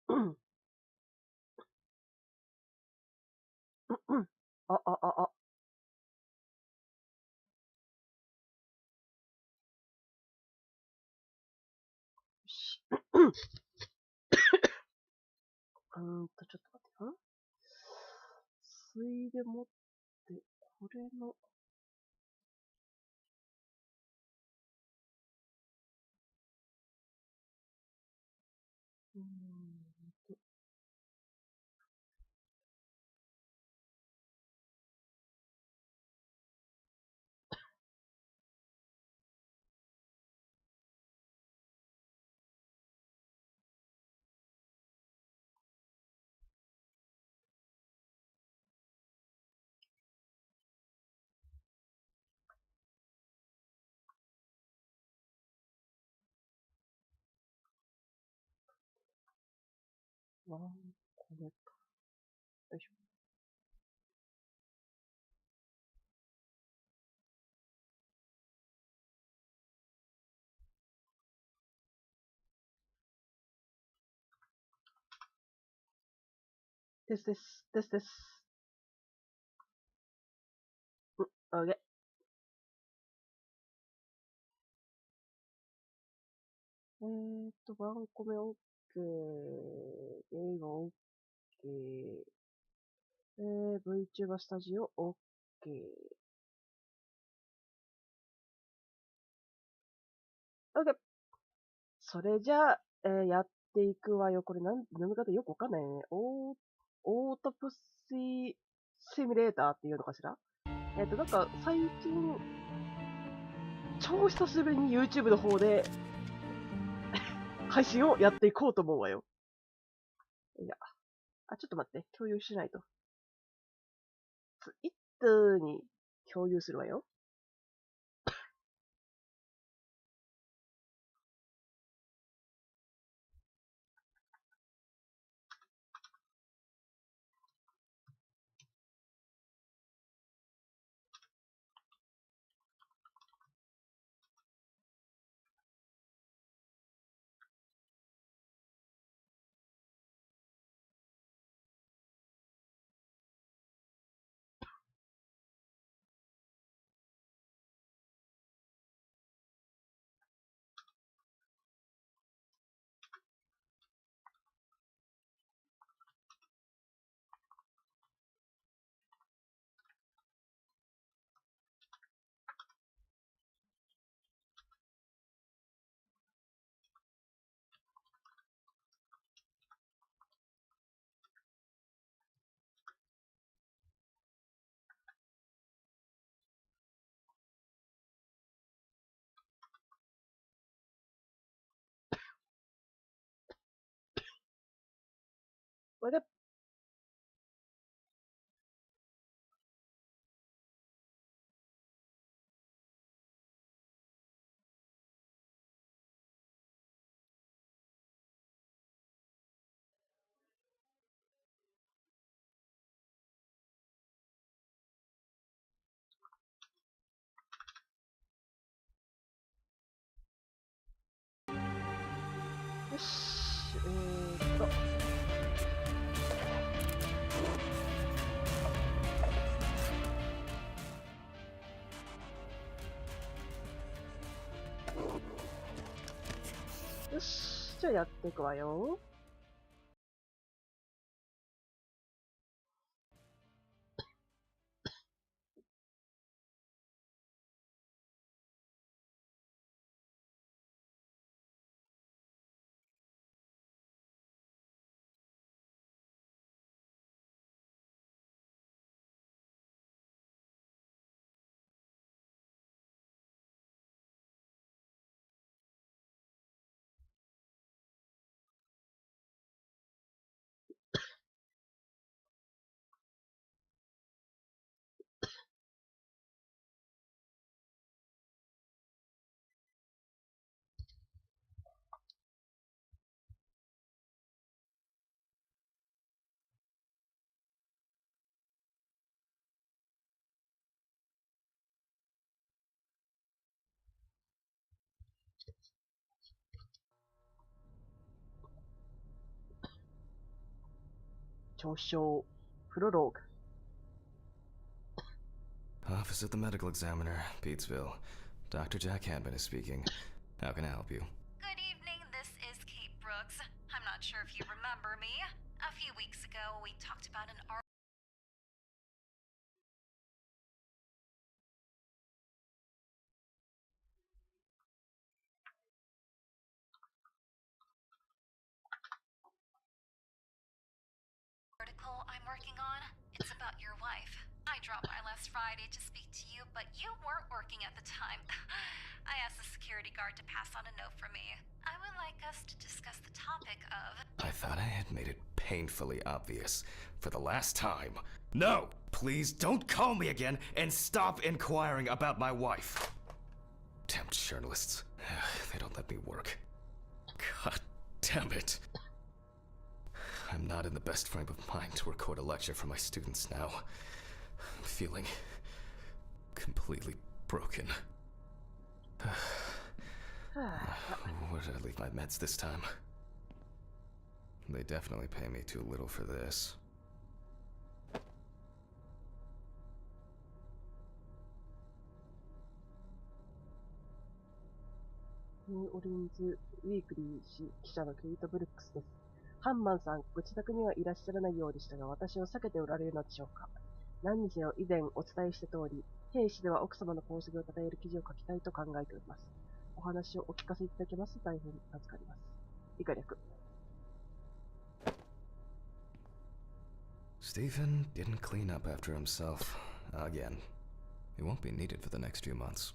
うん。うん。あ。しちょっと待ってな。水で持って、これの、と、これか。よいしょ。です。あげ。ワンコメオッケー。映画オッケー。Vtuber スタジオオッケー。オッケー。それじゃあ、やっていくわよ。これ読み方よくわかんないね。オートプシーシミュレーターっていうのかしら。なんか最近、超久しぶりに YouTube の方で配信をやっていこうと思うわよ。いや、ちょっと待って。共有しないと。Twitter に共有するわよ。これで、よし。よし。じゃあやっていくわよ。嘲笑。プロローグ。Office of the Medical Examiner, Pete'sville. Dr. Jack Hanman is speaking. How can I help you? Good evening, this is Kate Brooks. I'm not sure if you remember me. A few weeks ago, we talked about an article I'm working on. It's about your wife. I dropped by last Friday to speak to you, but you weren't working at the time. I asked the security guard to pass on a note for me. I would like us to discuss the topic of... I thought I had made it painfully obvious for the last time. No! Please don't call me again and stop inquiring about my wife. Damn journalists. They don't let me work. God damn it. I'm not in the best frame of mind to record a lecture for my students now. I'm feeling completely broken. Where did I leave my meds this time? They definitely pay me too little for this. ニューオリンズウィークリー誌記者のケイト・ブルックスです。ハンマンさん、ご自宅にはいらっしゃらないようでしたが、私を避けておられるのでしょうか。何にせよ以前お伝えした通り、兵士では奥様の功績を称える記事を書きたいと考えております。お話をお聞かせいただけますと大変助かります。以下略。Stephen didn't clean up after himself. Again. He won't be needed for the next few months.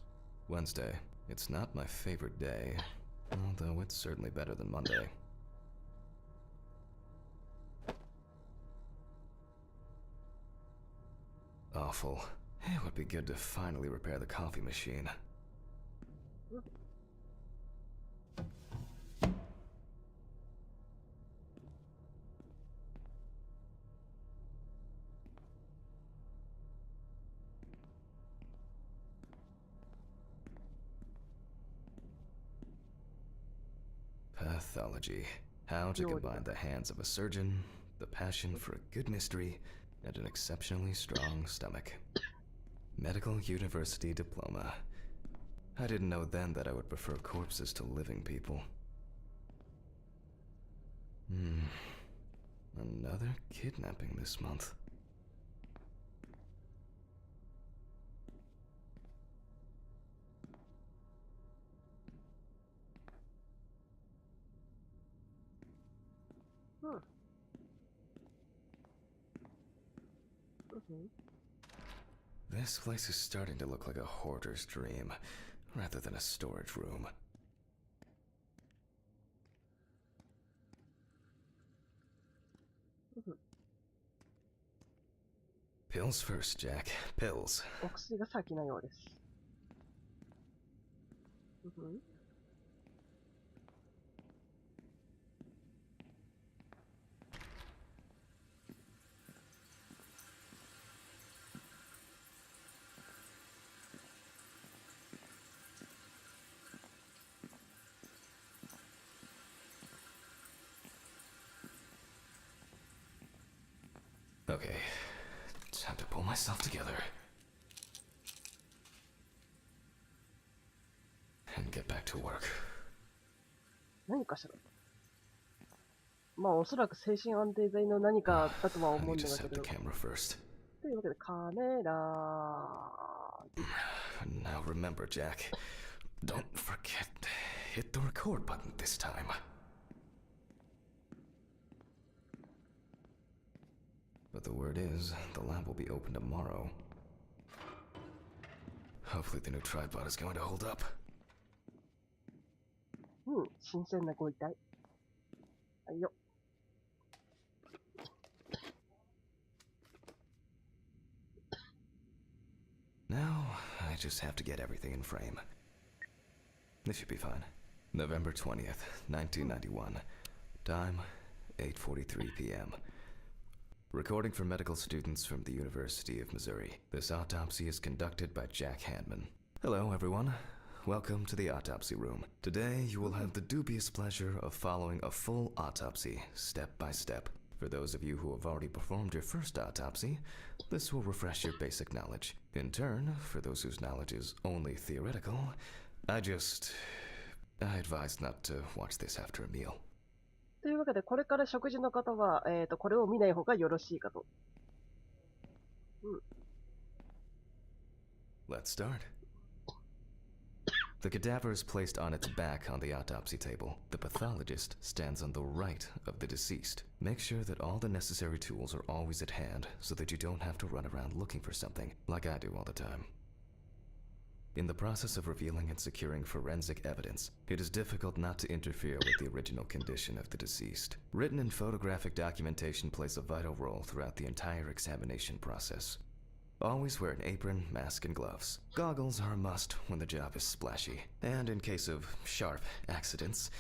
Wednesday. It's not my favorite day, although it's certainly better than Monday. Awful. It would be good to finally repair the coffee machine. Pathology. How to combine the hands of a surgeon, the passion for a good mystery, and an exceptionally strong stomach. Medical University diploma. I didn't know then that I would prefer corpses to living people. Another kidnapping this month. This place is starting to look like a hoarder's dream, rather than a storage room. Pills first, Jack. Pills. お薬が先のようです。Okay, time to pull myself together. And get back to work. 何かしら。まあおそらく精神安定剤の何かだとは思うんだけど。というわけでカメラ。Now remember, Jack. Don't forget. Hit the record button this time. But the word is, the lab will be open tomorrow. Hopefully the new tripod is going to hold up. 新鮮なご遺体。はいよ。Now, I just have to get everything in frame. This should be fine. November 20th, 1991. Time, 8:43 p.m. Recording for medical students from the University of Missouri. This autopsy is conducted by Jack Hanman. Hello, everyone. Welcome to the autopsy room. Today, you will have the dubious pleasure of following a full autopsy, step by step. For those of you who have already performed your first autopsy, this will refresh your basic knowledge. In turn, for those whose knowledge is only theoretical, I advise not to watch this after a meal. というわけで、これから食事の方は、これを見ない方がよろしいかと。Let's start. The cadaver is placed on its back on the autopsy table. The pathologist stands on the right of the deceased. Make sure that all the necessary tools are always at hand so that you don't have to run around looking for something, like I do all the time. In the process of revealing and securing forensic evidence, it is difficult not to interfere with the original condition of the deceased. Written and photographic documentation plays a vital role throughout the entire examination process. Always wear an apron, mask, and gloves. Goggles are a must when the job is splashy, and in case of sharp accidents,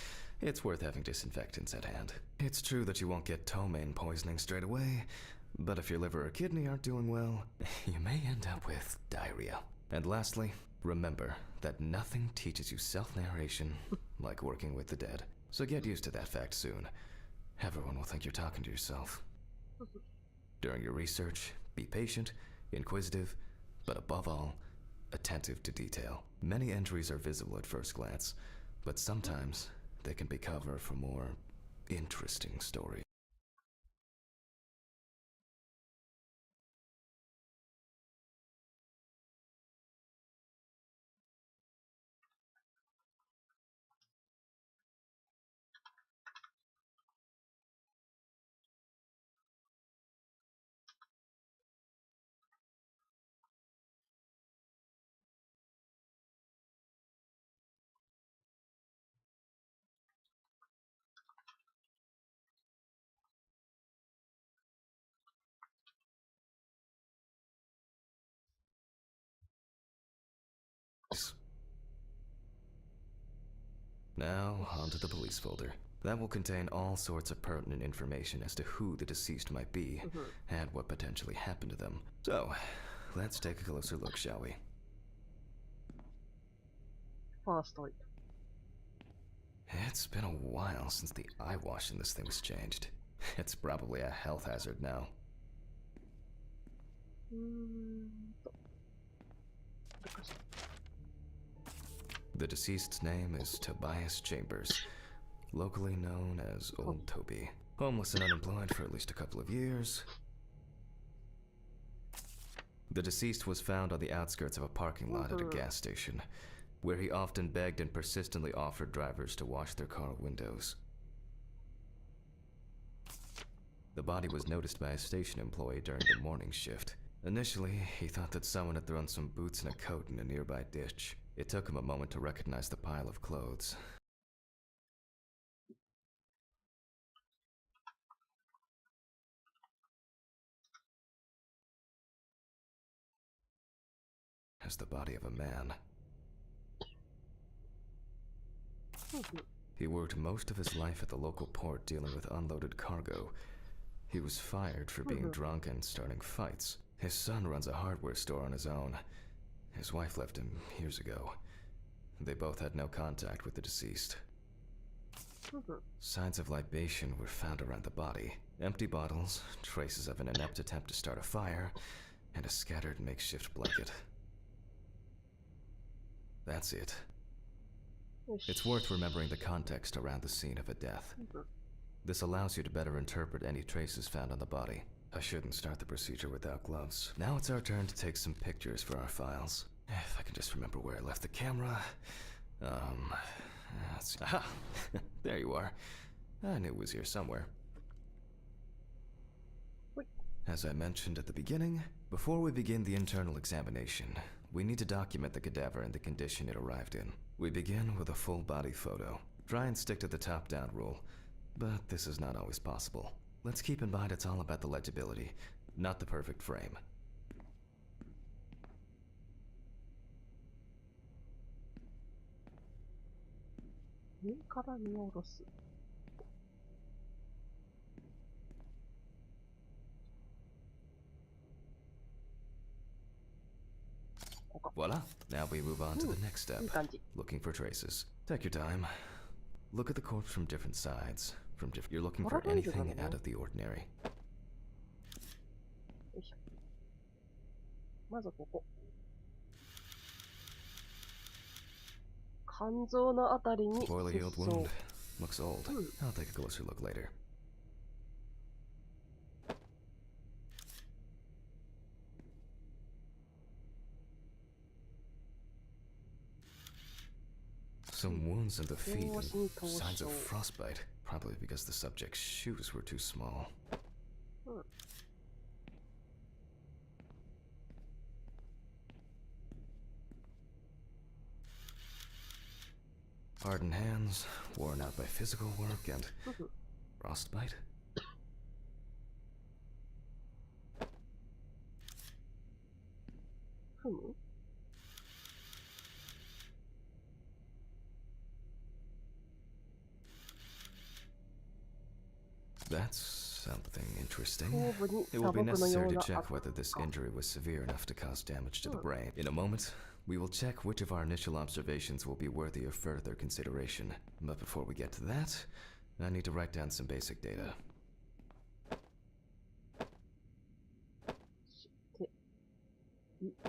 it's worth having disinfectants at hand. It's true that you won't get ptomaine poisoning straight away, but if your liver or kidney aren't doing well, you may end up with diarrhea. And lastly, remember that nothing teaches you self-narration like working with the dead. So get used to that fact soon. Everyone will think you're talking to yourself. During your research, be patient, inquisitive, but above all, attentive to detail. Many entries are visible at first glance, but sometimes they can be cover for more interesting stories. Now, onto the police folder. That will contain all sorts of pertinent information as to who the deceased might be and what potentially happened to them. So, let's take a closer look, shall we? First. It's been a while since the eye wash in this thing was changed. It's probably a health hazard now. The deceased's name is Tobias Chambers, locally known as Old Toby. Homeless and unemployed for at least a couple of years. The deceased was found on the outskirts of a parking lot at a gas station, where he often begged and persistently offered drivers to wash their car windows. The body was noticed by a station employee during the morning shift. Initially, he thought that someone had thrown some boots and a coat in a nearby ditch. It took him a moment to recognize the pile of clothes. As the body of a man. He worked most of his life at the local port dealing with unloaded cargo. He was fired for being drunk and starting fights. His son runs a hardware store on his own. His wife left him years ago. They both had no contact with the deceased. Signs of libation were found around the body. Empty bottles, traces of an inept attempt to start a fire, and a scattered makeshift blanket. That's it. It's worth remembering the context around the scene of a death. This allows you to better interpret any traces found on the body. I shouldn't start the procedure without gloves. Now it's our turn to take some pictures for our files. If I can just remember where I left the camera. Aha! There you are. I knew it was here somewhere. As I mentioned at the beginning, before we begin the internal examination, we need to document the cadaver and the condition it arrived in. We begin with a full body photo. Try and stick to the top-down rule, but this is not always possible. Let's keep in mind it's all about the legibility, not the perfect frame. Voila! Now we move on to the next step. Looking for traces. Take your time. Look at the corpse from different sides. from different. You're looking for anything out of the ordinary. よいしょ。まずここ。肝臓のあたりに Poorly 切 healed 創。 wound. Looks old. I'll take a closer look later. Some wounds in the feet and signs of frostbite, probably because the subject's shoes were too small. Hardened hands, worn out by physical work, and frostbite? That's something interesting. It will be necessary to check whether this injury was severe enough to cause damage to the brain. In a moment, we will check which of our initial observations will be worthy of further consideration. But before we get to that, I need to write down some basic data.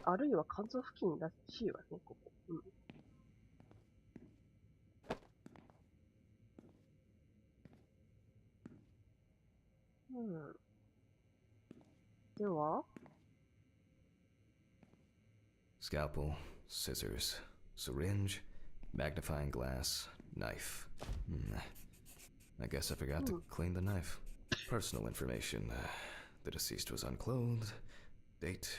あるいは肝臓付近らしいわね、ここ。では Scalpel, scissors, syringe, magnifying glass, knife. I guess I forgot to clean the knife. Personal information. The deceased was unclothed. Date.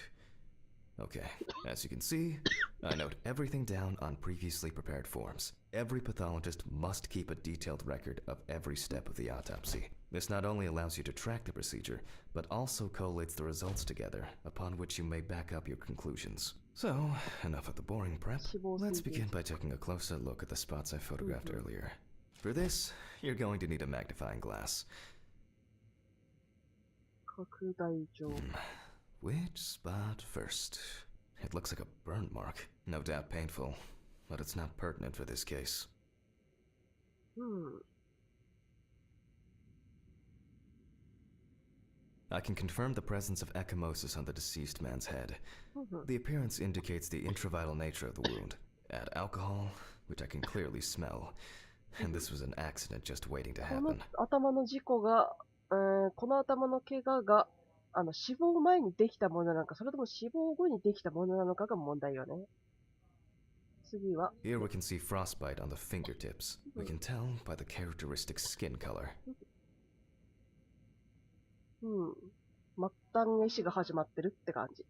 Okay, as you can see, I note everything down on previously prepared forms. Every pathologist must keep a detailed record of every step of the autopsy. This not only allows you to track the procedure, but also collates the results together, upon which you may back up your conclusions. So, enough of the boring prep. Let's begin by taking a closer look at the spots I photographed earlier. For this, you're going to need a magnifying glass. 拡大鏡 Which spot first? It looks like a burn mark. No doubt painful, but it's not pertinent for this case. I can confirm the presence of ecchymosis on the deceased man's head. The appearance indicates the intravital nature of the wound. Add alcohol, which I can clearly smell. And this was an accident just waiting to この happen. 頭の事故が、この頭の怪我が死亡前にできたものなのか、それとも死亡後にできたものなのかが問題よね。次は Here we can see frostbite on the fingertips. We can tell by the characteristic skin color. 末端の死が始まってるって感じ。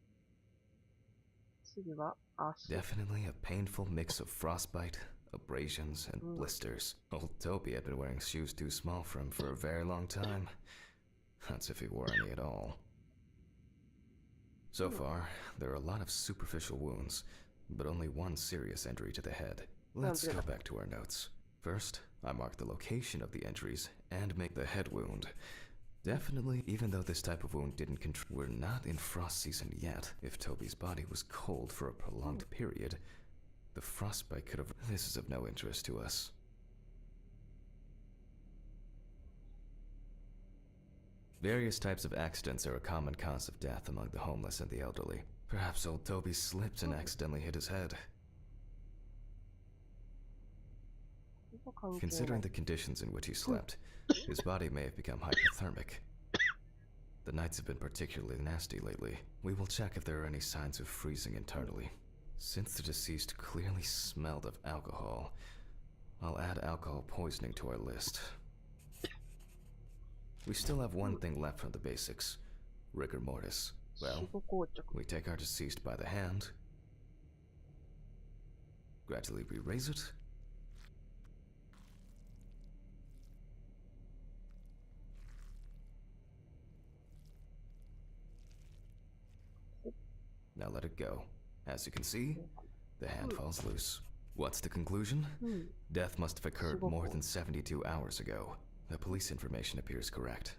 次は足。Definitely a painful mix of frostbite, abrasions, and blisters. Old Toby had been wearing shoes too small for him for a very long time. That's if he wore any at all. So far, there are a lot of superficial wounds, but only one serious injury to the head. Let's go back to our notes. First, I marked the location of the injuries and make the head wound. Definitely, even though this type of wound didn't we're not in frost season yet. If Toby's body was cold for a prolonged period, the frostbite could have... This is of no interest to us. Various types of accidents are a common cause of death among the homeless and the elderly. Perhaps old Toby slipped and accidentally hit his head. Considering the conditions in which he slept, his body may have become hypothermic. The nights have been particularly nasty lately. We will check if there are any signs of freezing internally. Since the deceased clearly smelled of alcohol, I'll add alcohol poisoning to our list. We still have one thing left from the basics, rigor mortis. Well, we take our deceased by the hand, gradually we raise it, now let it go. As you can see, the hand falls loose. What's the conclusion? Death must have occurred more than 72 hours ago. The police information appears correct.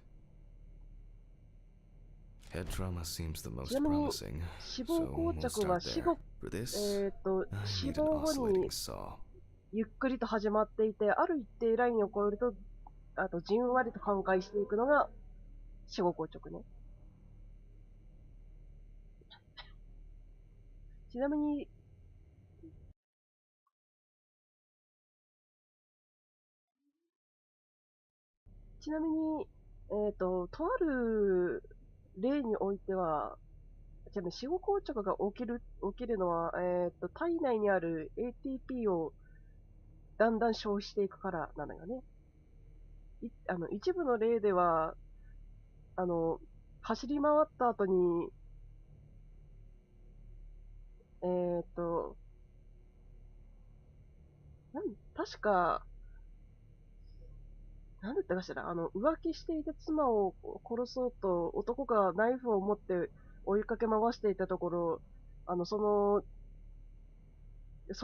Head trauma seems the most promising, so we'll start there. For this, I need an oscillating saw. ゆっくりと始まっていて、ある一定ラインを超えると、あとじんわりと寛解していくのが死後硬直ね。ちなみに、とある例においては、ちなみに死後硬直が起きるのは、体内にある ATP をだんだん消費していくからなのよね。一部の例では、走り回った後に、確か、なんだったかしら、浮気していた妻を殺そうと男がナイフを持って追いかけ回していたところ、そ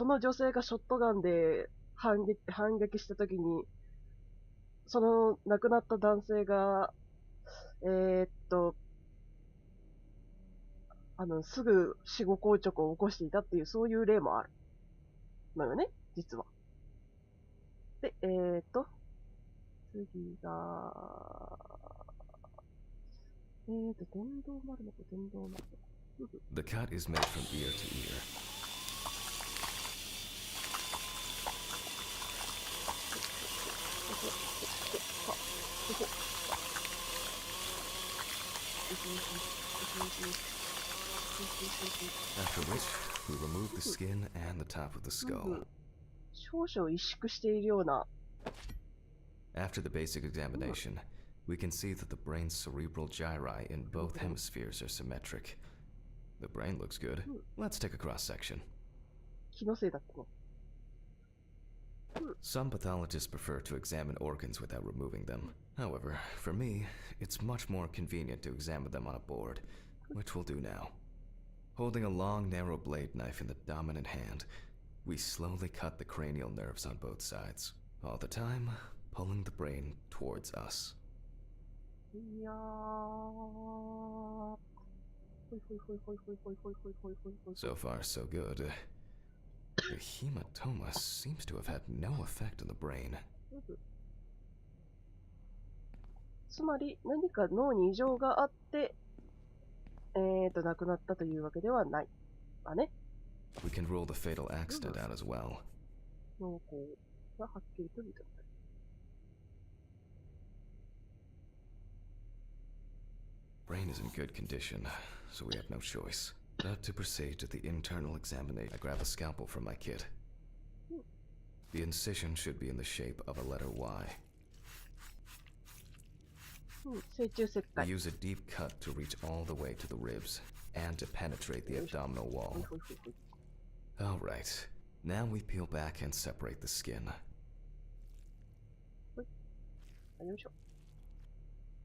の女性がショットガンで反撃したときに、その亡くなった男性が、えーっと、すぐ死後硬直を起こしていたっていう、そういう例もあるのよね、実は。で、次が、電動丸の子、電動丸の子。The cut is made from ear to ear. After which, we remove the skin and the top of the skull. 少々萎縮しているような。After the basic examination, we can see that the brain's cerebral gyri in both hemispheres are symmetric. The brain looks good. Let's take a cross-section. 気のせいだったね。Some pathologists prefer to examine organs without removing them. However, for me, it's much more convenient to examine them on a board, which we'll do now. Holding a long, narrow blade knife in the dominant hand, we slowly cut the cranial nerves on both sides, all the time pulling the brain towards us. いやー。ほいほいほいほいほいほいほいほいほいほいほい。 So far, so good. The hematoma seems to have had no effect on the brain. つまり、何か脳に異常があって、亡くなったというわけではないわね。We can rule the fatal accident out as well. 脳梗がはっきりと認めた。Brain is in good condition, so we have no choice but to proceed to the internal examination. I grab a scalpel from my kit. The incision should be in the shape of a letter Y. 成虫切 We 開。 use a deep cut to reach all the way to the ribs and to penetrate the abdominal ほい wall. ほいほいほい。 Alright, now we peel back and separate the skin. よいしょ。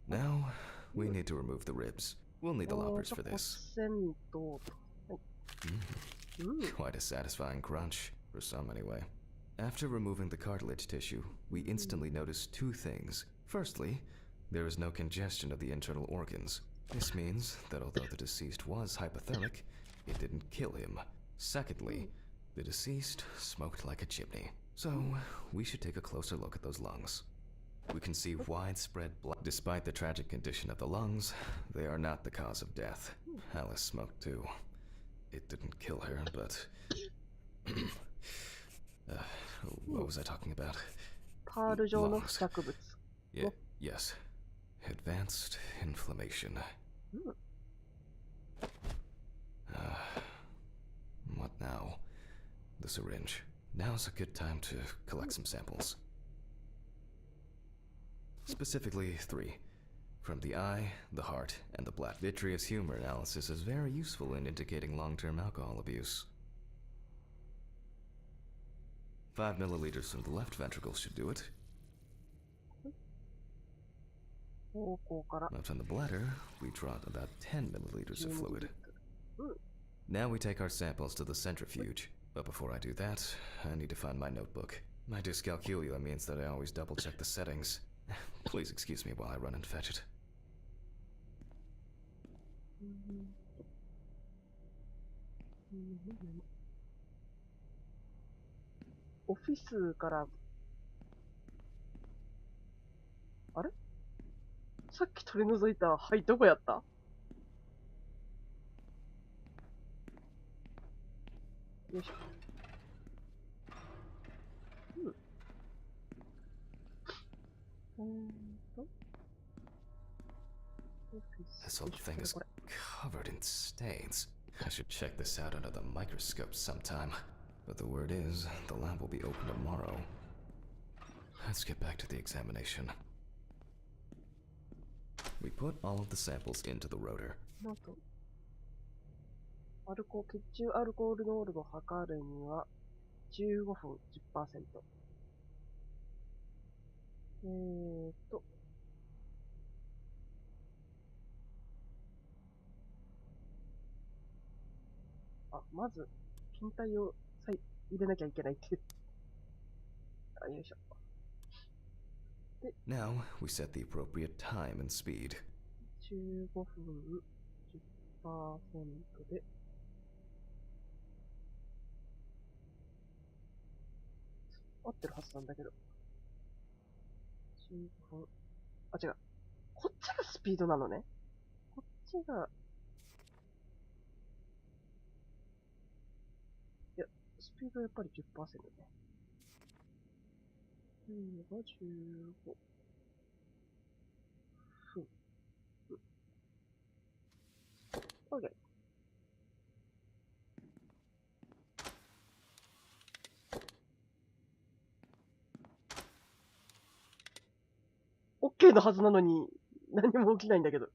Now, we need to remove the ribs. We'll need the loppers for this. 骨と。はい。 Quite a satisfying crunch, for some anyway. After removing the cartilage tissue, we instantly notice two things. Firstly, there is no congestion of the internal organs. This means that although the deceased was hypothermic, it didn't kill him. Secondly, the deceased smoked like a chimney. So, we should take a closer look at those lungs. We can see widespread blood. Despite the tragic condition of the lungs, they are not the cause of death. Alice smoked too. It didn't kill her, but... what was I talking about? パール状の付着物。 Yes. Advanced inflammation. What now? The syringe. Now's a good time to collect some samples. Specifically 3. From the eye, the heart, and the bladder. Vitreous humor analysis is very useful in indicating long-term alcohol abuse. 5 milliliters from the left ventricle should do it. 方向から。 Now from the bladder, we draw about 10 milliliters of fluid. Now we take our samples to the centrifuge. But before I do that, I need to find my notebook. My dyscalculia means that I always double-check the settings. Please excuse me while I run and fetch it. オフィスからさっき取り除いた肺どこやった？よいしょ。This old thing is covered in stains. I should check this out under the microscope sometime. But the word is, the lab will be open tomorrow. Let's get back to the examination. We put all of the samples into the rotor. なんと、血中アルコール濃度を測るには、15分 10%。まず、検体を入れなきゃいけないっていう。よいしょ。Now, we set the appropriate time and speed. 15分 10% で、合ってるはずなんだけど。15分。違う。こっちがスピードなのね。こっちが、いや、スピードやっぱり 10% ね。が15分。OK。OK のはずなのに、何も起きないんだけど。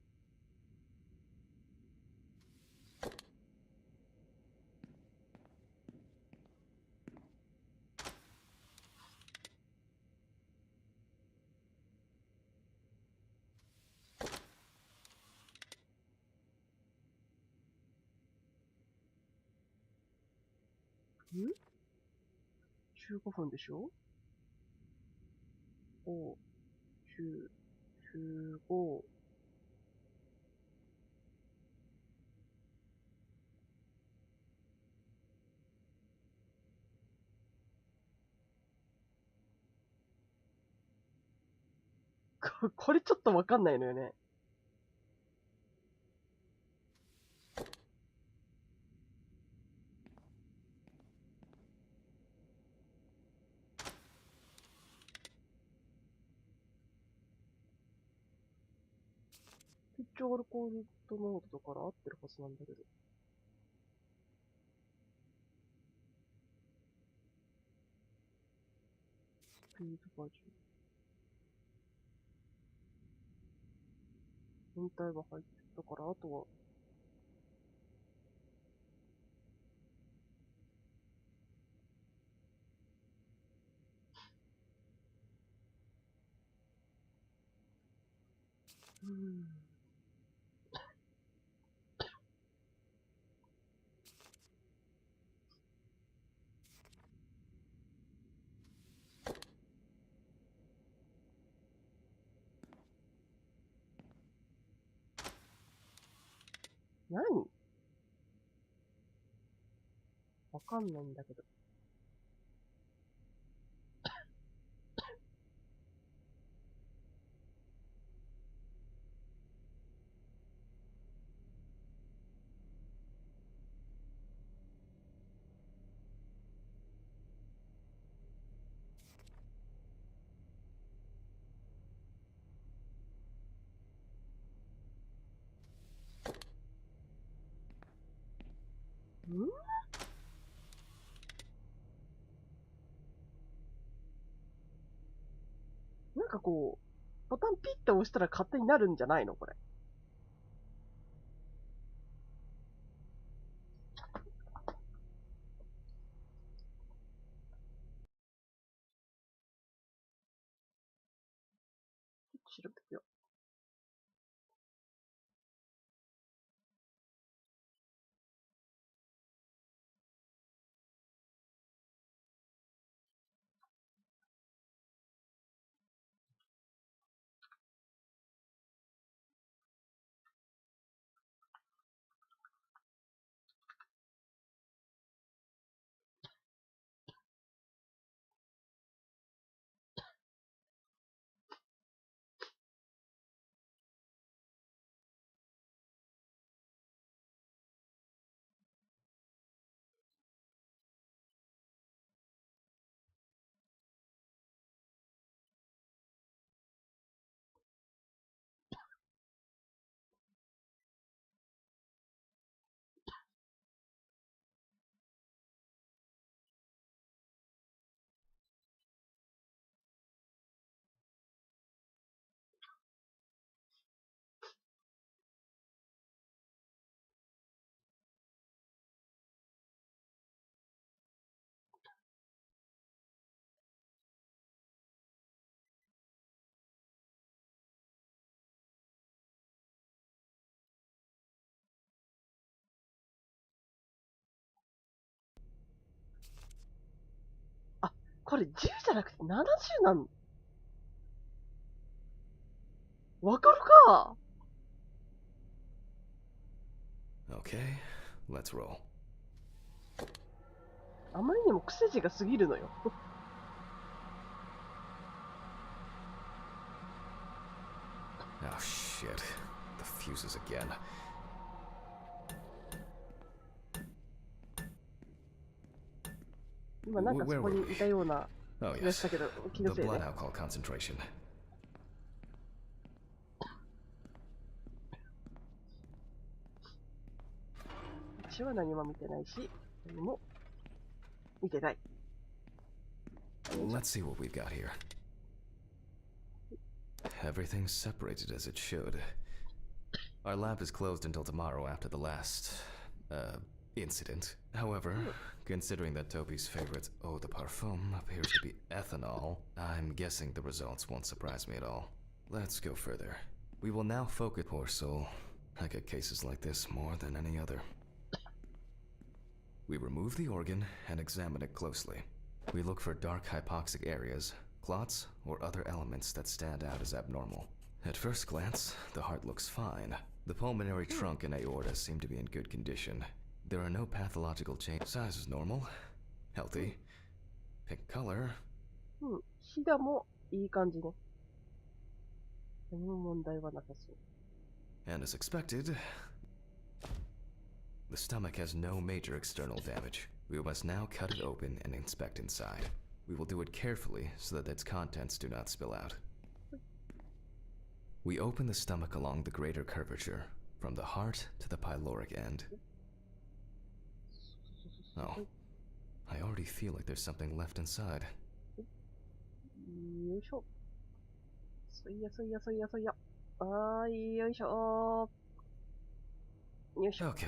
15分でしょ？ 5、10、15。これちょっとわかんないのよね。血中アルコールと濃度だから合ってるはずなんだけど。スピードが10。全体が入ってたから、あとは、何？わかんないんだけど。なんかこう、ボタンピッて押したら勝手になるんじゃないのこれ。調べてみよう。これ10じゃなくて70なんの？わかるか？ Okay, let's roll. あまりにも癖字が過ぎるのよ。Oh shit. The fuses again. 今なんかそこにいたような Oh 気がし yes. たけど、気 The のせいね。 blood alcohol concentration. 私は何も見てないし、何も見てない。Let's see what we've got here. Everything's separated as it should. Our lab is closed until tomorrow after the last, incident. However, considering that Toby's favorite eau de parfum appears to be ethanol, I'm guessing the results won't surprise me at all. Let's go further. We will now focus. Poor soul. I get cases like this more than any other. We remove the organ and examine it closely. We look for dark hypoxic areas, clots, or other elements that stand out as abnormal. At first glance, the heart looks fine. The pulmonary trunk and aorta seem to be in good condition. There are no pathological changes. Size is normal, healthy, pink color. うん、ひだもいい感じね。何も問題はなさそう。 And as expected, the stomach has no major external damage. We must now cut it open and inspect inside. We will do it carefully so that its contents do not spill out. We open the stomach along the greater curvature, from the heart to the pyloric end. Oh, I already feel like there's something left inside. よいしょ。そいやそいやそいやそいや。あーい、よいしょ。よいしょ。 Okay,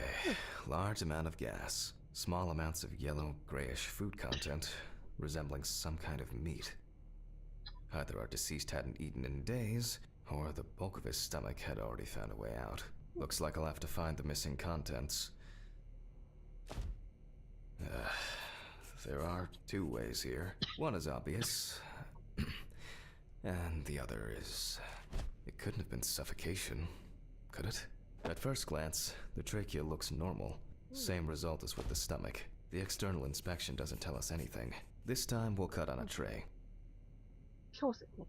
large amount of gas, small amounts of yellow, grayish food content, resembling some kind of meat. Either our deceased hadn't eaten in days, or the bulk of his stomach had already found a way out. Looks like I'll have to find the missing contents. There are two ways here. One is obvious, and the other is... It couldn't have been suffocation, could it? At first glance, the trachea looks normal. Same result as with the stomach. The external inspection doesn't tell us anything. This time we'll cut on a tray. 小生ね。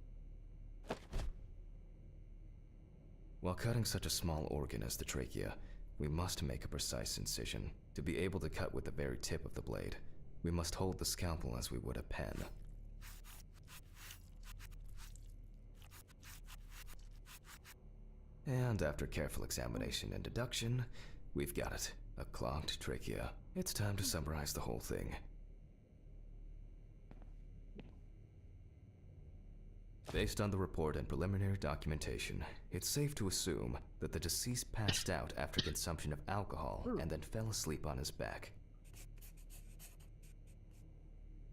While cutting such a small organ as the trachea, we must make a precise incision. To be able to cut with the very tip of the blade, we must hold the scalpel as we would a pen. And after careful examination and deduction, we've got it. A clogged trachea. It's time to summarize the whole thing. Based on the report and preliminary documentation, it's safe to assume that the deceased passed out after consumption of alcohol and then fell asleep on his back.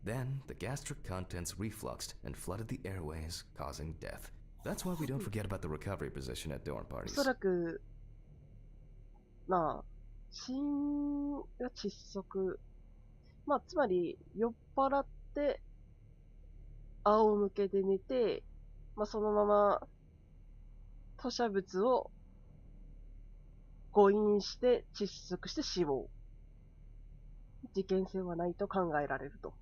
Then, the gastric contents refluxed and flooded the airways, causing death. That's why we don't forget about the recovery position at dorm お parties. そらく、まあ、死因が窒息。まあ、つまり、酔っ払って、仰向けで寝て、まあ、そのまま、吐瀉物を誤飲して窒息して死亡。事件性はないと考えられると。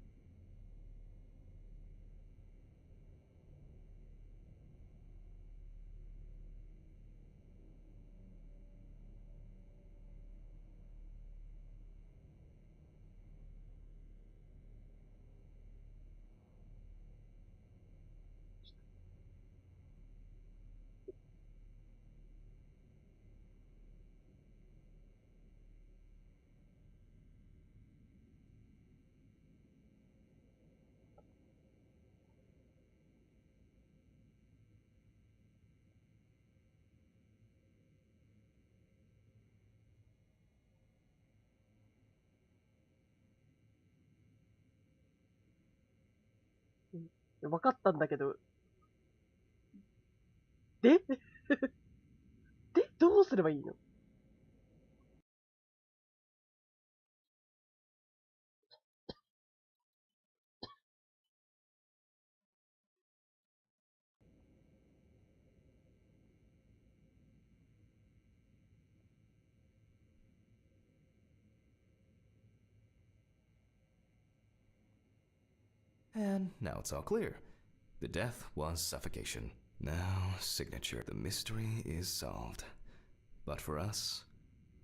分かったんだけど。でで、どうすればいいの？ And now it's all clear. The death was suffocation. Now, signature. The mystery is solved. But for us,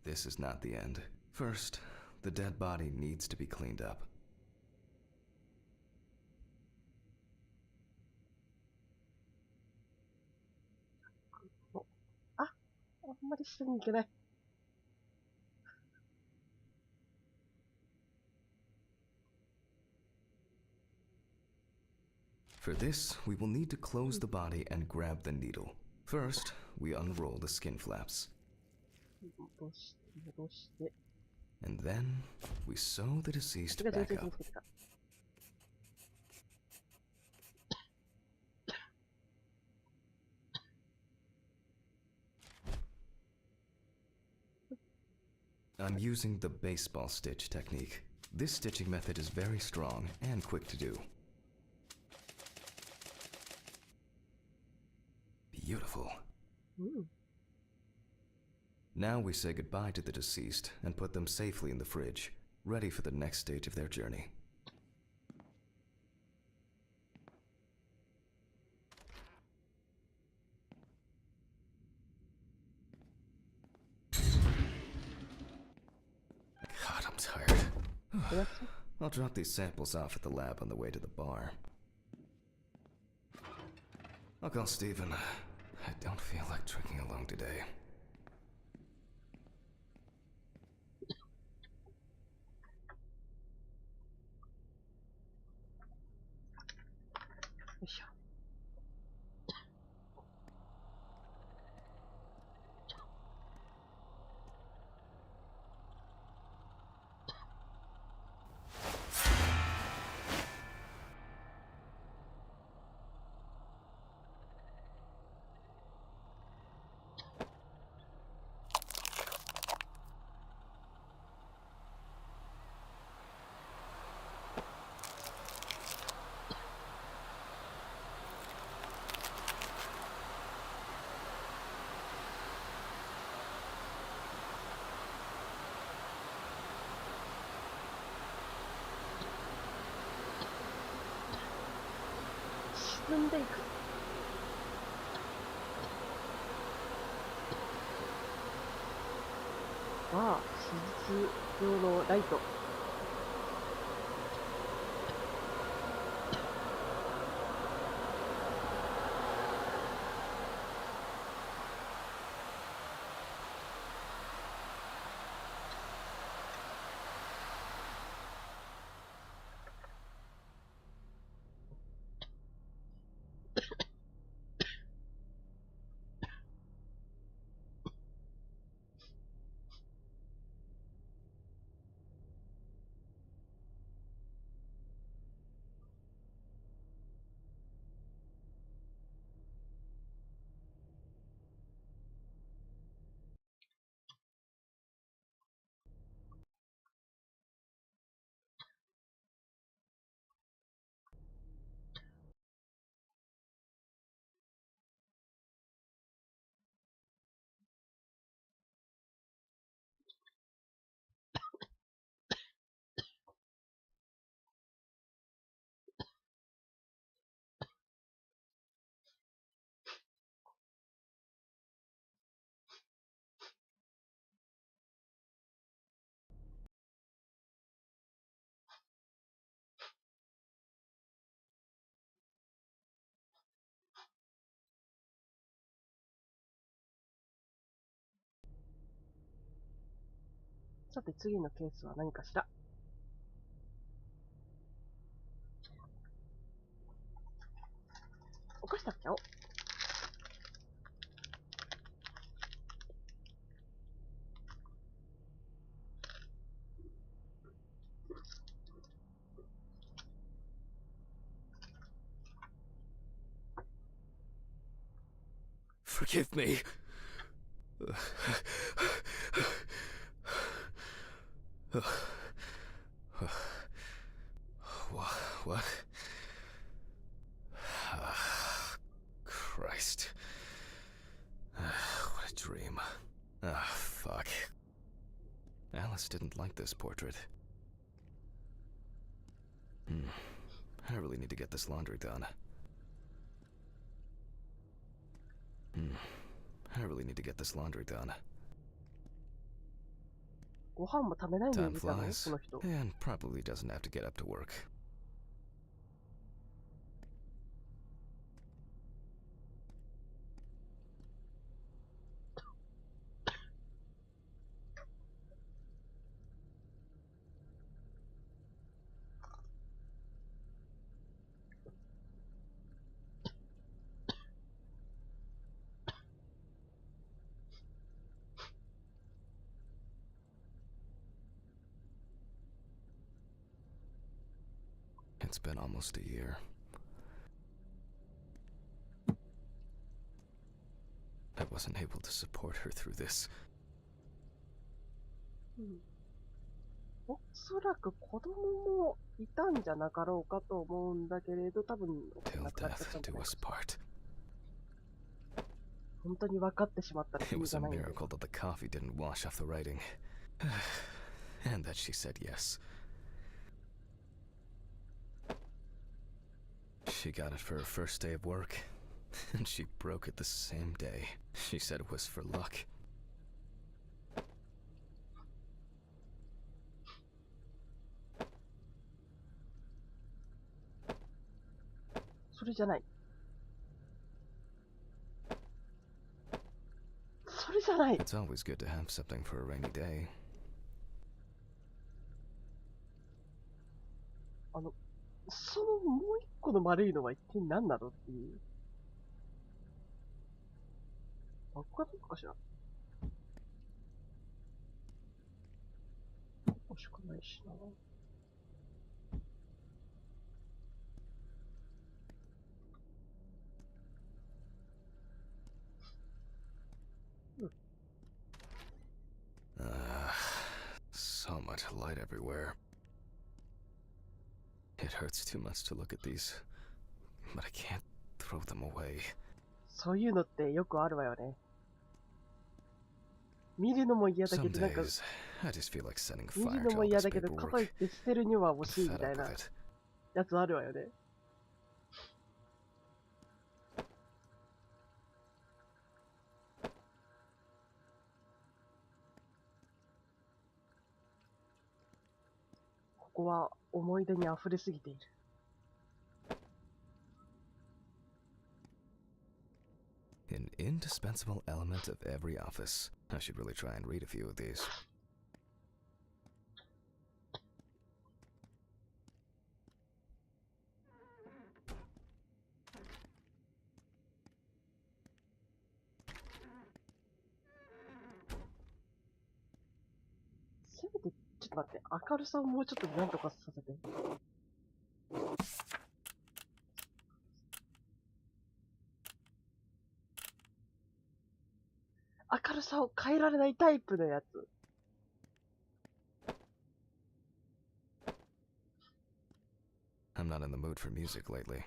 this is not the end. First, the dead body needs to be cleaned up. あんまり下に行けない。For this, we will need to close the body and grab the needle. First, we unroll the skin flaps. 戻して。And then, we sew the deceased 違う違う back 違う違う up. 違う。I'm using the baseball stitch technique. This stitching method is very strong and quick to do. Beautiful. Now we say goodbye to the deceased and put them safely in the fridge, ready for the next stage of their journey. God, I'm tired. I'll drop these samples off at the lab on the way to the bar. I'll call Steven. I don't feel like drinking alone today. よいしょ。進んでいく。ああ、手術用のライト。さて次のケースは何かしら。お菓子食べちゃおう。Forgive me. What? Christ. What a dream. Fuck. Alice didn't like this portrait. I really need to get this laundry done. I really need to get this laundry done. ご飯も食べないんだよ Time みたいなこ flies, の人。 and probably doesn't have to get up to work. It's been almost a year. I wasn't able to support her through this. おそらく子供もいたんじゃなかろうかと思うんだけれど、多分 Till 亡くなっちゃったん death じゃ do ない us か。 part. 本当に分かってしまったら It 意味 was じ a ゃないんで。 miracle that the coffee didn't wash off the writing. And that she said yes. She got it for her first day of work, and she broke it the same day. She said it was for luck. それじゃない。それじゃない。 It's always good to have something for a rainy day. そのもう一個の丸いのは一体何なのっていう。あ、ここはどこかしら。欲しくないしな。So much light everywhere. It hurts too much to look at these, but I can't throw them away. そういうのってよくあるわよね。見るのも嫌だけ Some ど、なんか、 days, I just feel like setting 見 fire るの to も all 嫌 this だけど、かといっ paperwork. て捨てるには惜 I'm しいみ fed たい up な with it. やつあるわよね。ここは思い出に溢れすぎている。An indispensable element of every office. I should really try and read a few of these. せめて、ちょっと待って、明るさをもうちょっとなんとかさせて。明るさを変えられないタイプのやつ。I'm not in the mood for music lately. や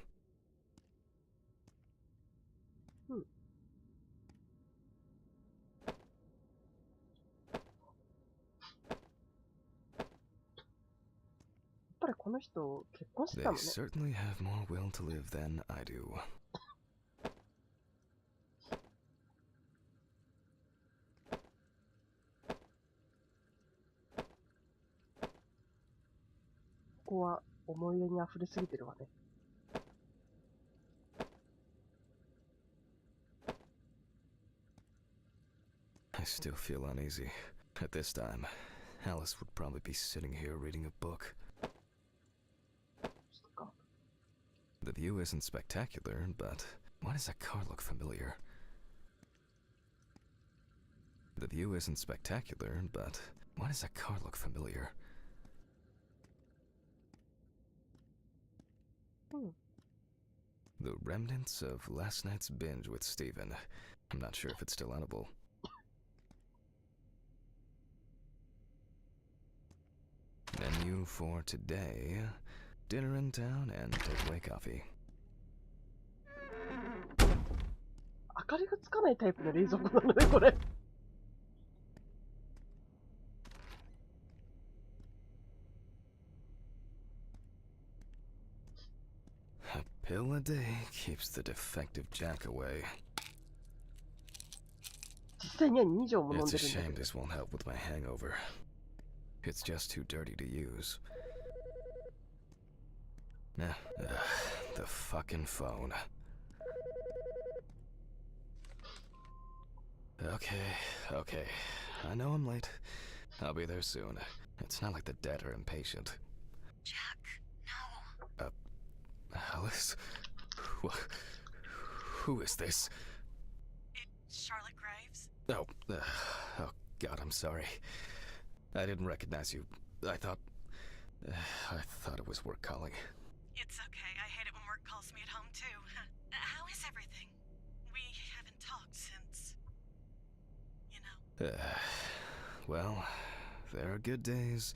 っぱりこの人、結婚して They たのね。 certainly have more will to live than I do. ここは思い出に溢れすぎてるわね。I still feel uneasy. At this time, Alice would probably be sitting here reading a book. そっか。 The view isn't spectacular, but why does that car look familiar? The view isn't spectacular, but why does that car look familiar? うん。 The remnants of last night's binge with Steven. I'm not sure if it's still edible. Menu for today. Dinner in town and takeaway coffee. 明かりがつかないタイプの冷蔵庫なのね、これ。pill a day keeps the defective Jack away. 実際には2錠も飲ん It's で a るんだ shame けど。 this won't help with my hangover. It's just too dirty to use. The fucking phone. Okay. I know I'm late. I'll be there soon. It's not like the dead are impatient. Jack, no. Alice? Who is this? It's Charlotte Graves. Oh, God, I'm sorry. I didn't recognize you. I thought it was work calling. It's okay. I hate it when work calls me at home, too. How is everything? We haven't talked since... you know. Well, there are good days,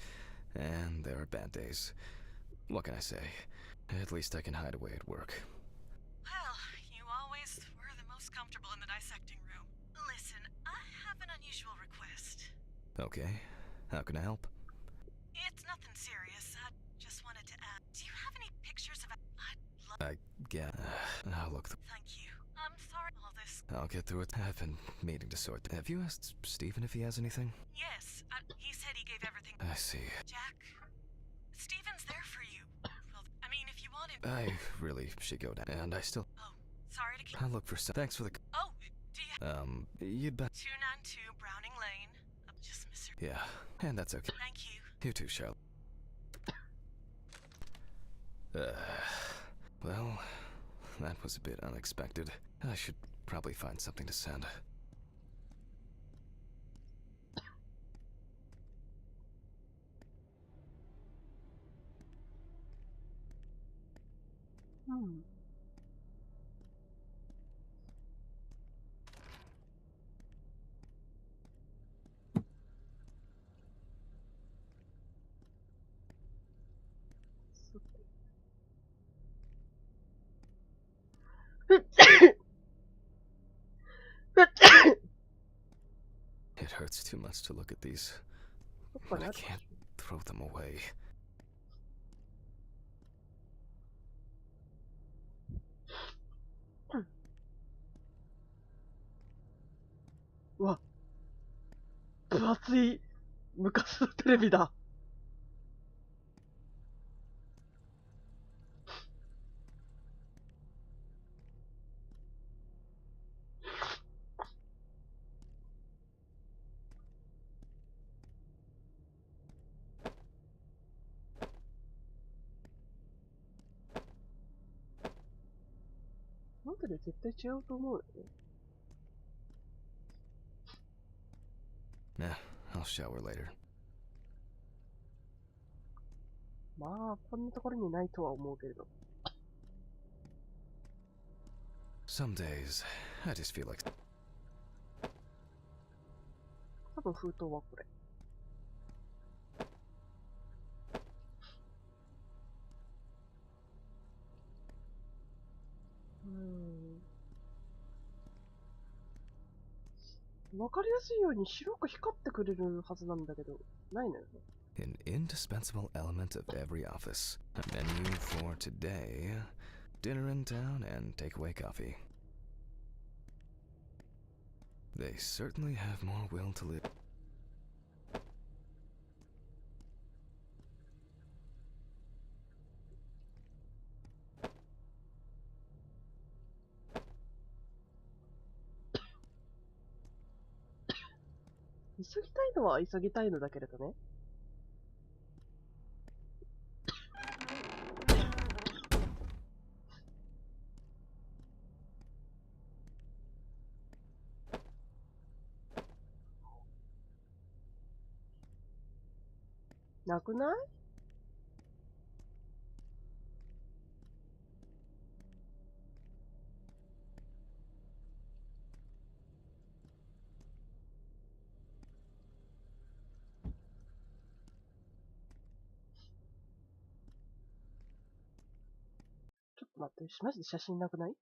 and there are bad days. What can I say? At least I can hide away at work. Well, you always were the most comfortable in the dissecting room. Listen, I have an unusual request. Okay, how can I help? It's nothing serious. I just wanted to ask. Do you have any pictures of... I'd love... I'll look through. Thank you. I'm sorry all this... I'll get through it. I've been meaning to sort. Have you asked Stephen if he has anything? Yes, he said he gave everything... I see. Jack, Steven's there for you. Well, I mean, if you want him... I really should go down, and I still... Oh, sorry to keep... I'll look for some... Thanks for the... Oh, do you... You'd bet... 292 Browning Lane. I'll just miss her. Yeah, and that's okay. Thank you. You too, Charlotte. Well, that was a bit unexpected. I should probably find something to send. うん。It hurts too much to look at these, but I can't throw them away. うわ、分厚い昔のテレビだ。なんかで絶対違うと思うよね。Nah, I'll shower later. まあ、こんなところにないとは思うけれど。Some days, I just feel like... 多分封筒はこれ。わかりやすいように白く光ってくれるはずなんだけど、ないのよね。An indispensable element of every office. A menu for today, dinner in town, and takeaway coffee. They certainly have more will to live.急ぎたいのは急ぎたいのだけれどね。なくない？ちょっと待って、マジで写真なくない？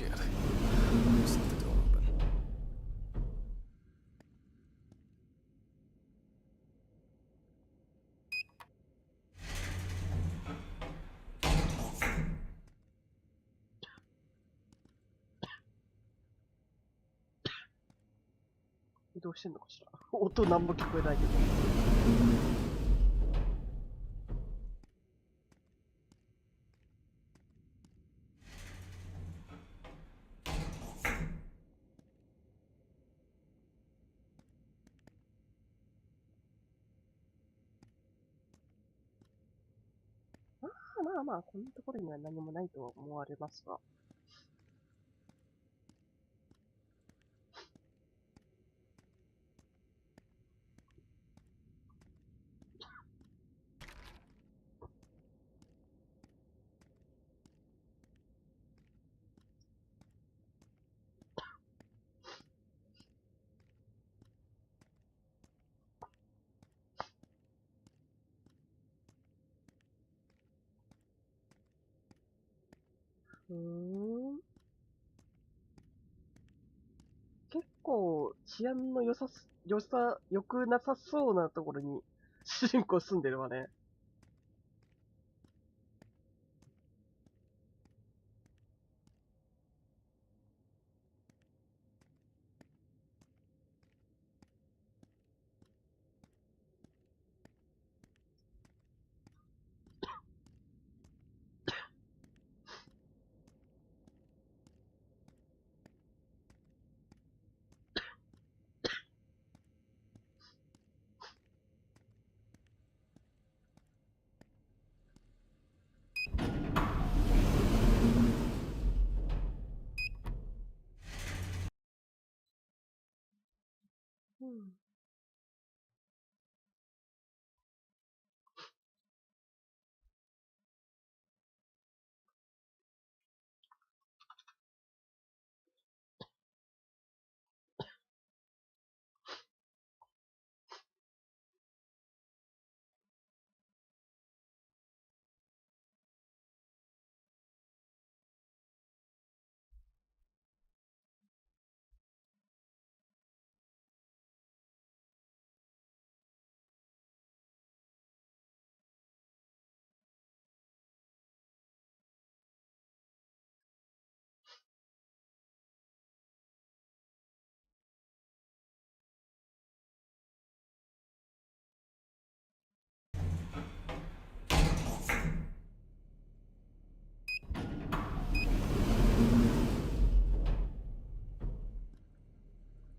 Shit. Just left the door open. ?移動してんのかしら。音なんも聞こえないけど。まあまあ、こんなところには何もないとは思われますが。結構治安の良くなさそうなところに主人公住んでるわね。うん。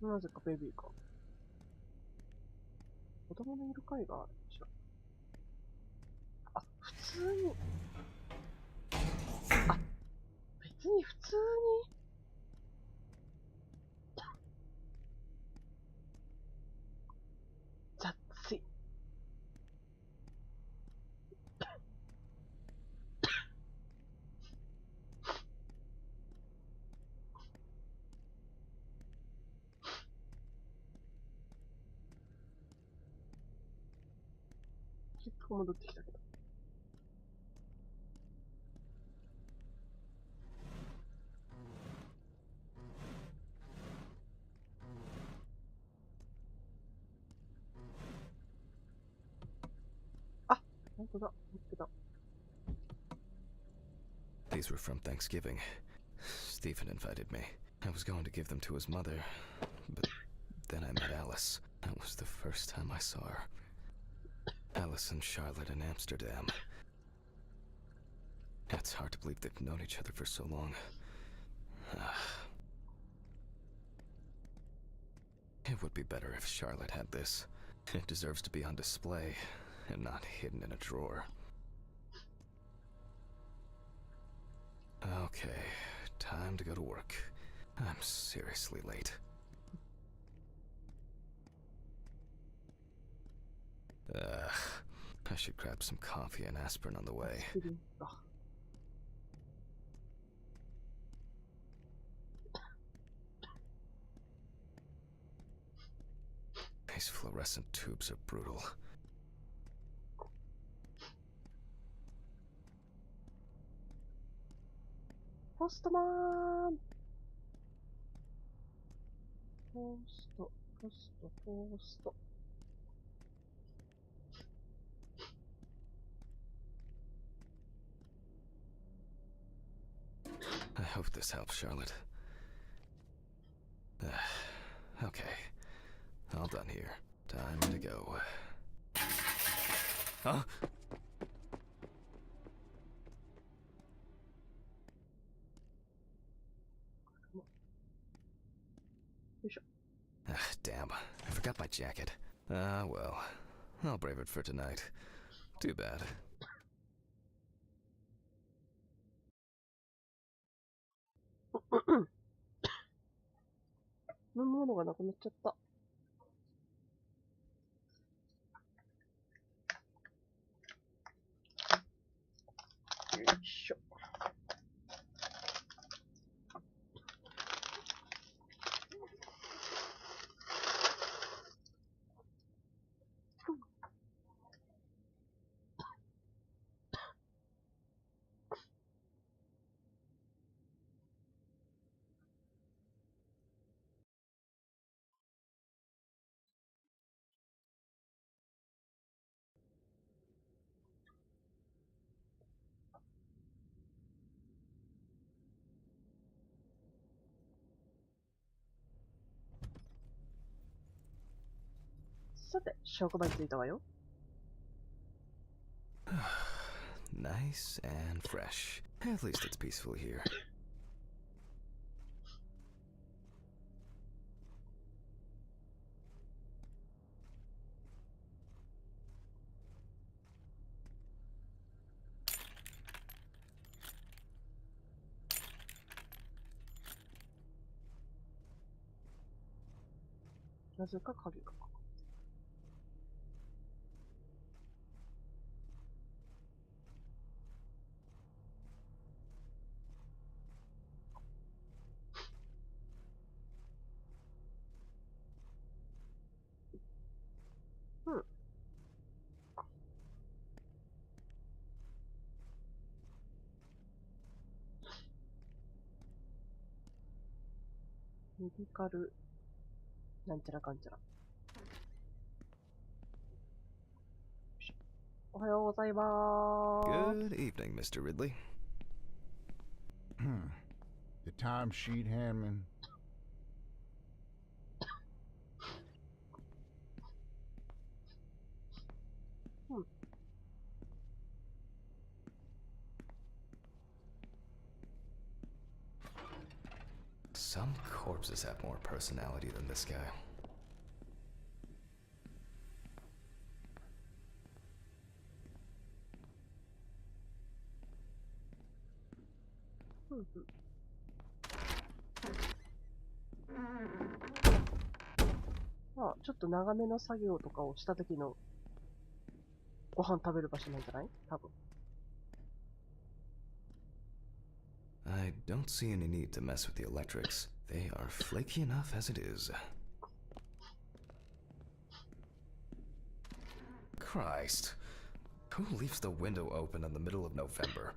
なぜかベビーか。子供のいる階があるんでしょ。あ、普通に。あ、別に普通に。雑い。結構戻ってきたけど。あ、本当だ。持ってた。These were from Thanksgiving. Stephen invited me. I was going to give them to his mother, but then I met Alice. That was the first time I saw her. Alice and Charlotte in Amsterdam. It's hard to believe they've known each other for so long. It would be better if Charlotte had this. It deserves to be on display and not hidden in a drawer. Okay, time to go to work. I'm seriously late. I should grab some coffee and aspirin on the way. These fluorescent tubes are brutal. Postman! ポスト、ポスト、ポスト。I hope this helps, Charlotte. Okay. All done here. Time to go. Huh? よいしょ。Damn. I forgot my jacket. Well. I'll brave it for tonight. Too bad. 飲むものがなくなっちゃった。よいしょ。さて、職場に着いたわよ。Nice and fresh. At least it's peaceful here.「なぜか鍵が。うん。メディカル、なんちゃらかんちゃら。おはようございまーす。 Good evening, Mr. Ridley. The timesheet handman. Some corpses have more personality than this guy. Hmm. まあ、ちょっと長めの作業とかをした時のご飯食べる場所なんじゃない？多分。I don't see any need to mess with the electrics. They are flaky enough as it is. Christ. Who leaves the window open in the middle of November?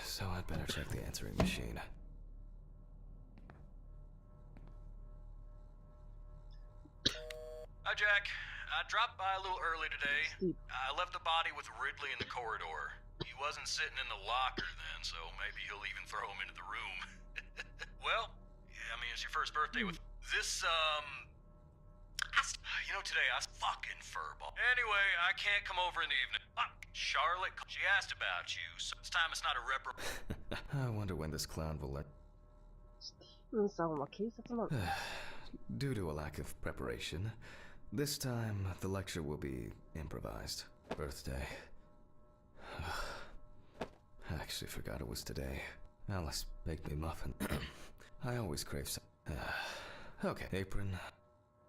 So I'd better check the answering machine. Hi, Jack. I dropped by a little early today. I left the body with Ridley in the corridor. He wasn't sitting in the locker then, so maybe he'll even throw him into the room. Well, yeah, I mean, it's your first birthday with this, today I was fucking furball. Anyway, I can't come over in the evening. Charlotte, she asked about you, so this time it's not a I wonder when this clown will learn. スティーブンさんは警察なの？ Due to a lack of preparation, this time the lecture will be improvised. Birthday. I actually forgot it was today. Alice baked me muffin. I always crave some. Okay, apron.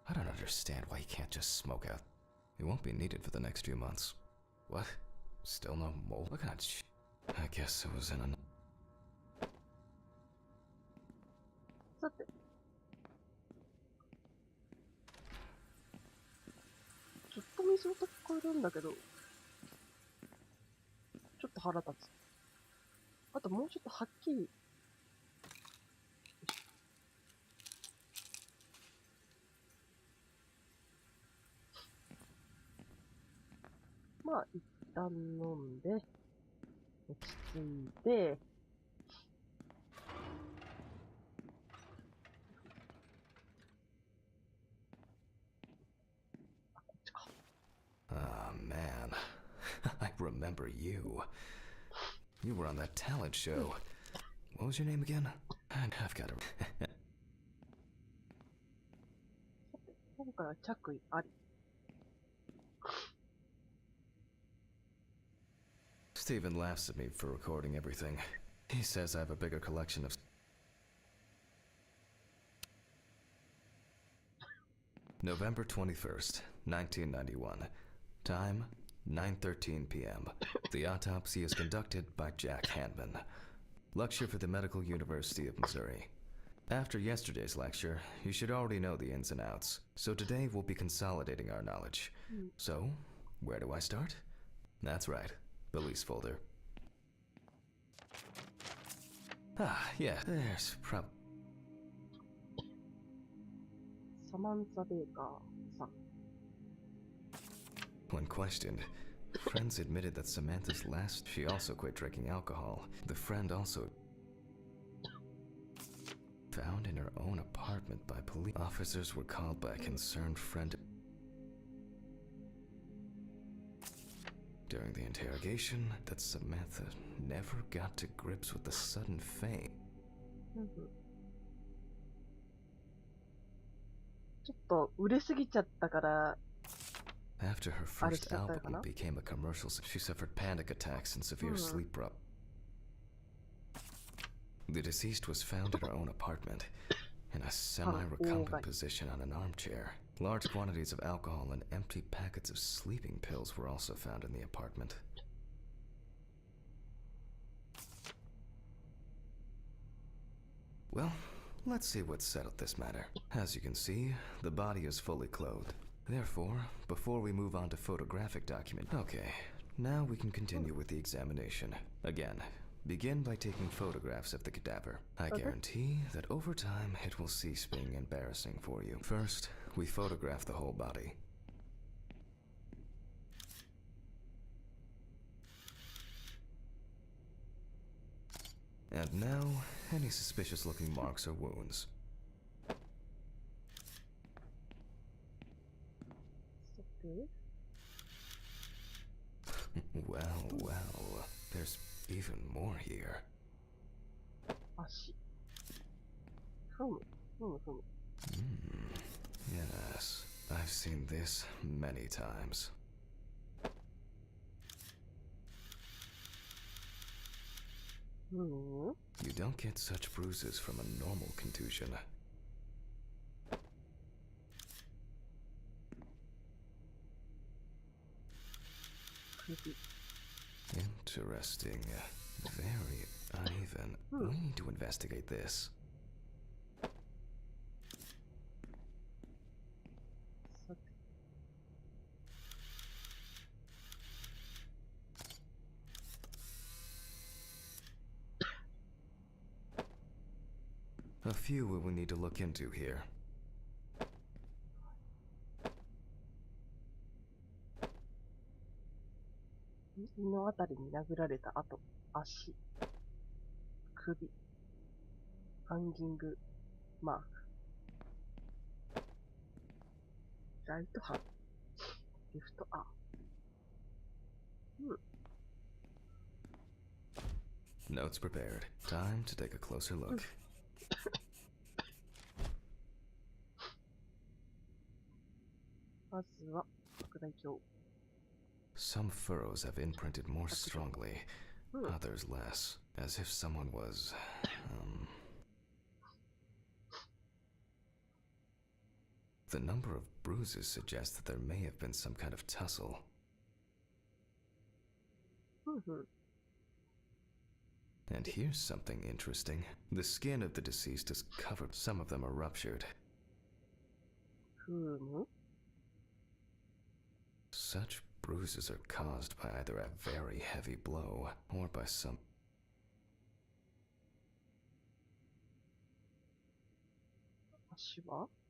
I don't understand why you can't just smoke out. It won't be needed for the next few months. What? Still no mold? What kind of I guess it was in a... さて。ちょっと水音聞こえるんだけど、ちょっと腹立つ。あともうちょっとはっきり。まあ、一旦飲んで、落ち着いて、あ、こっちか。Ah, man. I remember you. You were on that talent show. What was your name again? I've got to. 今回は着衣あり。Steven laughs at me for recording everything. He says I have a bigger collection of. November 21st, 1991. Time, 9:13 p.m. The autopsy is conducted by Jack Hanman. Lecture for the Medical University of Missouri. After yesterday's lecture, you should already know the ins and outs. So today we'll be consolidating our knowledge. So, where do I start? That's right, Billy's folder. Ah, yeah, there's prob... サマンサ・ベーカーさん。When questioned, friends admitted that Samantha's last... She also quit drinking alcohol. The friend also... found in her own apartment by police. Officers were called by a concerned friend. During the interrogation, that Samantha never got to grips with the sudden fame. ちょっと売れすぎちゃったから、 After her first album became a commercial, she suffered panic attacks and severe sleep problems. The deceased was found in her own apartment, in a semi-recumbent position on an armchair. Large quantities of alcohol and empty packets of sleeping pills were also found in the apartment. Well, let's see what settled this matter. As you can see, the body is fully clothed. Therefore, before we move on to photographic document... Okay, now we can continue with the examination. Again, begin by taking photographs of the cadaver. I guarantee that over time it will cease being embarrassing for you. First, we photograph the whole body. And now, any suspicious looking marks or wounds. Well, there's even more here. Yes, I've seen this many times. You don't get such bruises from a normal contusion. Interesting. Very uneven. We need to investigate this. A few we will need to look into here. 胃のあたりに殴られた後、足、首、ハンギングマーク、ライトハン、レフトアーム。Notes prepared. Time to take a closer look. まずは拡大鏡。Some furrows have imprinted more strongly, others less, as if someone was, The number of bruises suggests that there may have been some kind of tussle. And here's something interesting. The skin of the deceased is covered. Some of them are ruptured. Such bruises are caused by either a very heavy blow or by some...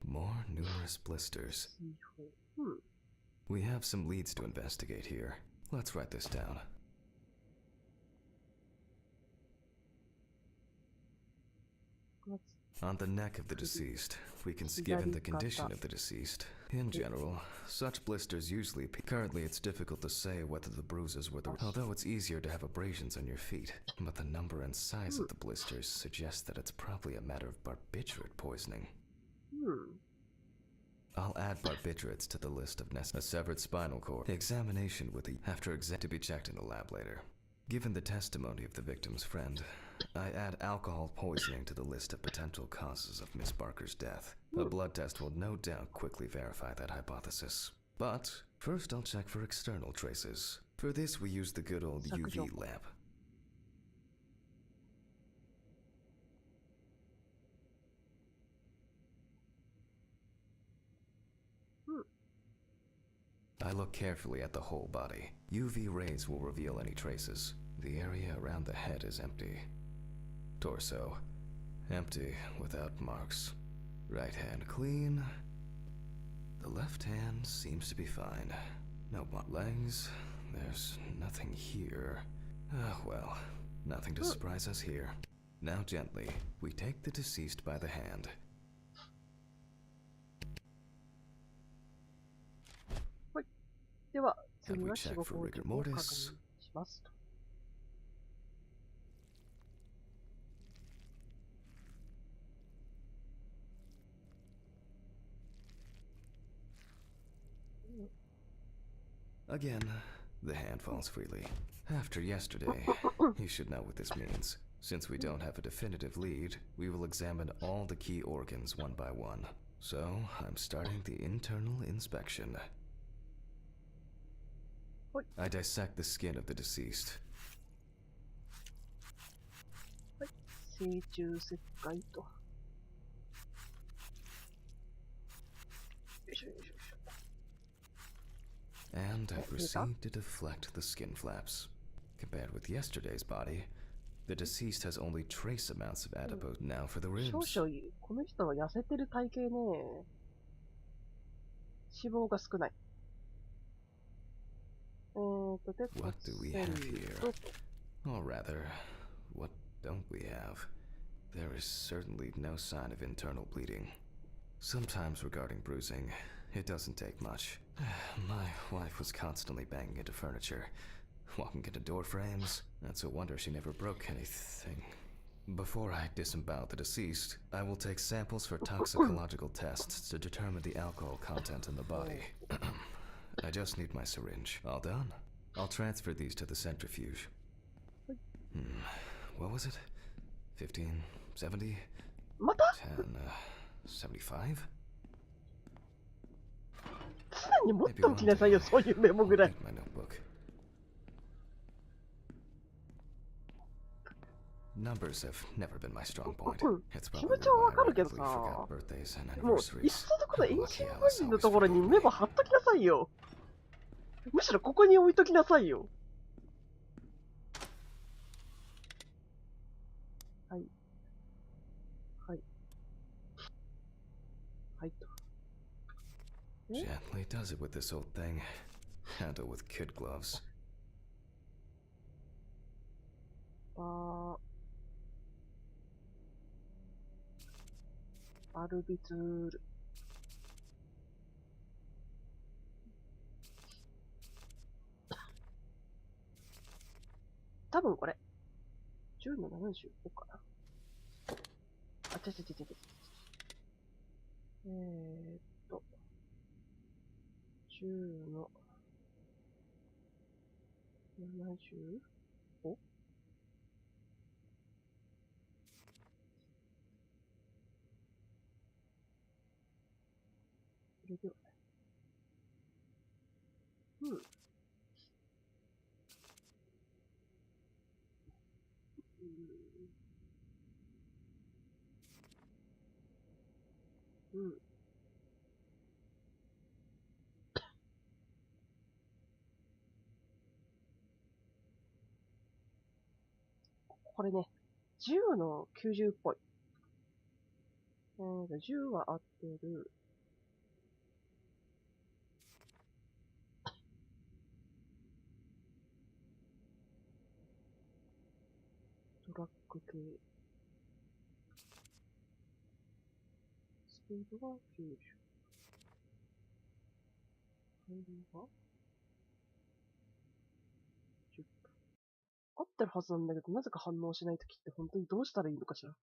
More numerous blisters. We have some leads to investigate here. Let's write this down. On the neck of the deceased, given the condition of the deceased. In general, such blisters usually currently it's difficult to say whether the bruises were although it's easier to have abrasions on your feet, but the number and size of the blisters suggests that it's probably a matter of barbiturate poisoning. I'll add barbiturates to the list of a severed spinal cord. Examination with the to be checked in the lab later. Given the testimony of the victim's friend, I add alcohol poisoning to the list of potential causes of Miss Barker's death. A blood test will no doubt quickly verify that hypothesis. But first I'll check for external traces. For this we use the good old UV lamp. I look carefully at the whole body. UV rays will reveal any traces. The area around the head is empty. Torso, empty, without marks. Right hand clean. The left hand seems to be fine. No legs, there's nothing here. Well, nothing to surprise us here. Now gently, we take the deceased by the hand. And we check for rigor mortis. Again, the hand falls freely. After yesterday, you should know what this means. Since we don't have a definitive lead, we will examine all the key organs one by one. So, I'm starting the internal inspection. I dissect the skin of the deceased. And I proceed to deflect the skin flaps. Compared with yesterday's body, the deceased has only trace amounts of adipose. Now for the ribs. この人は痩せてる体型ね。脂肪が少ない。What do we have here? Or rather, what don't we have? There is certainly no sign of internal bleeding. Sometimes regarding bruising, it doesn't take much. My wife was constantly banging into furniture, walking into door frames. That's a wonder she never broke anything. Before I disembowel the deceased, I will take samples for toxicological tests to determine the alcohol content in the body. I just need my syringe. All done. I'll transfer these to the centrifuge. What was it? 15, 70? また 10, 75? 常に持っておきなさいよ、そういうメモぐらい。My notebook. Numbers have never been my strong point. It's 気 probably 持ちはわ why か I るけど regularly さ、 forget birthdays and もう、いっ anniversaries. そのこと遠 Lucky 心 I 分 was 離の always ところに forgetting メ me. モ貼っときなさいよ。むしろここに置いときなさいよ。はい。はい。はいと。Gently does it with this old thing. Handle with kid gloves. バルビツール。多分これ。10の75かな。あ、違う。10の 75？ それではね。これね、10の90っぽい。10は合ってる。速系。スピードが90。反応が10分。合ってるはずなんだけど、なぜか反応しないときって本当にどうしたらいいのかしら。よ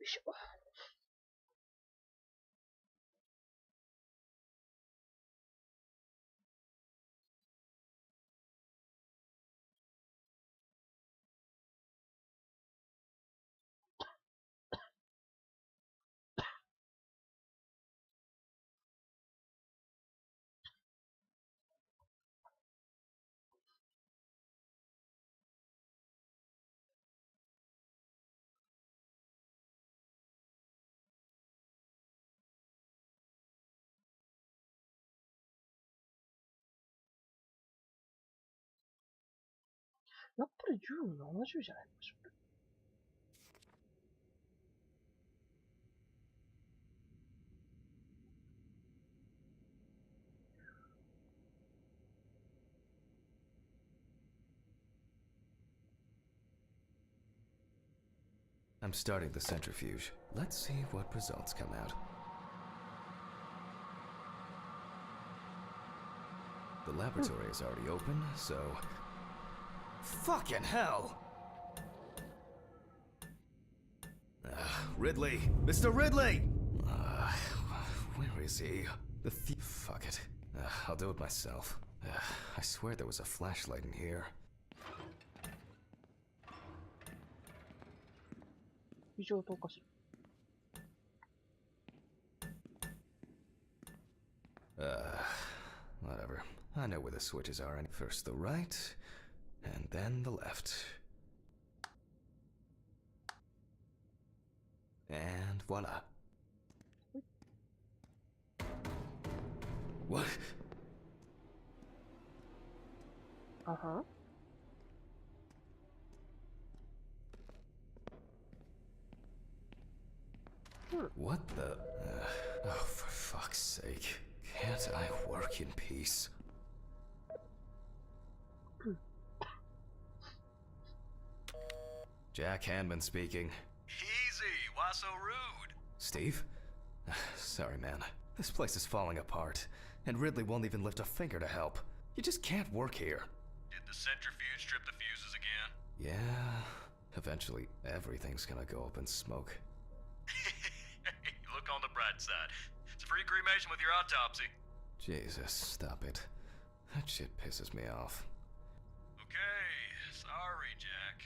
いしょ。やっぱり10の70じゃないのかしら。I'm starting the centrifuge. Let's see what results come out. The laboratory is already open, so... Fucking hell! Ridley! Mr. Ridley! Where is he? Fuck it. I'll do it myself. I swear there was a flashlight in here. 異常灯かしら。Whatever. I know where the switches are. First the right, and then the left. And voila. What? Uh-huh. What the? Oh, for fuck's sake. Can't I work in peace? Jack Hanman speaking. Easy, why so rude? Steve? Sorry, man. This place is falling apart, and Ridley won't even lift a finger to help. You just can't work here. Did the centrifuge trip the fuses again? Yeah. Eventually, everything's gonna go up in smoke. Look on the bright side. It's a free cremation with your autopsy. Jesus, stop it. That shit pisses me off. Okay, sorry, Jack.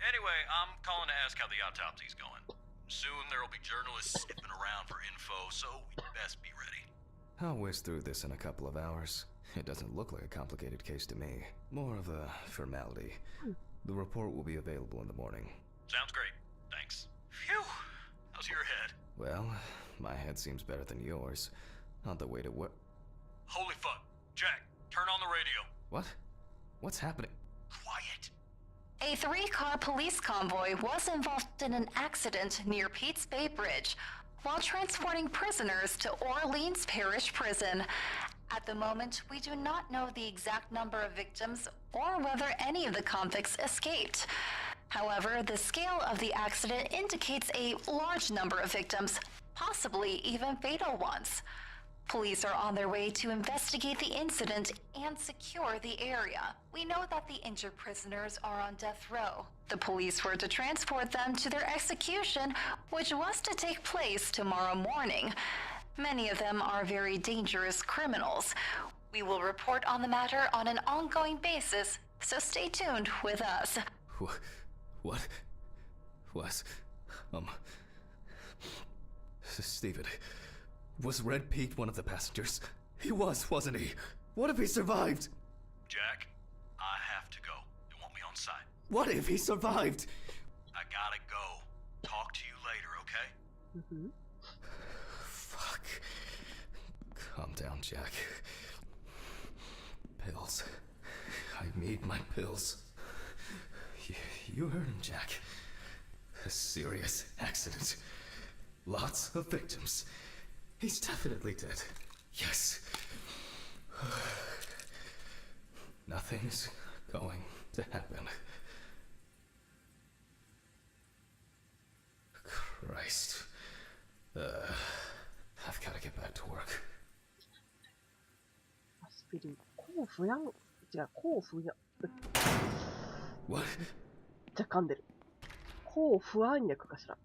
Anyway, I'm calling to ask how the autopsy's going. Soon there'll be journalists sniffing around for info, so we'd best be ready. I'll whiz through this in a couple of hours. It doesn't look like a complicated case to me. More of a formality. The report will be available in the morning. Sounds great. Thanks. Phew! How's your head? Well, my head seems better than yours. On the way to work. Holy fuck. Jack, turn on the radio. What? What's happening? Quiet. A 3-car police convoy was involved in an accident near Pete's Bay Bridge while transporting prisoners to Orleans Parish Prison. At the moment, we do not know the exact number of victims or whether any of the convicts escaped. However, the scale of the accident indicates a large number of victims, possibly even fatal ones. Police are on their way to investigate the incident and secure the area. We know that the injured prisoners are on death row. The police were to transport them to their execution, which was to take place tomorrow morning. Many of them are very dangerous criminals. We will report on the matter on an ongoing basis, so stay tuned with us. What? Stephen, was Red Pete one of the passengers? He was, wasn't he? What if he survived? Jack, I have to go. You want me on site? What if he survived? I gotta go. Talk to you later, okay? Fuck. Calm down, Jack. Pills. I need my pills. You heard him, Jack. A serious accident. Lots of victims. He's definitely dead. Yes. Nothing's going to happen. Christ. I've got to get back to work. アスピリン、抗不安、違う、抗不安、What? じゃ噛んでる。抗不安薬かしら。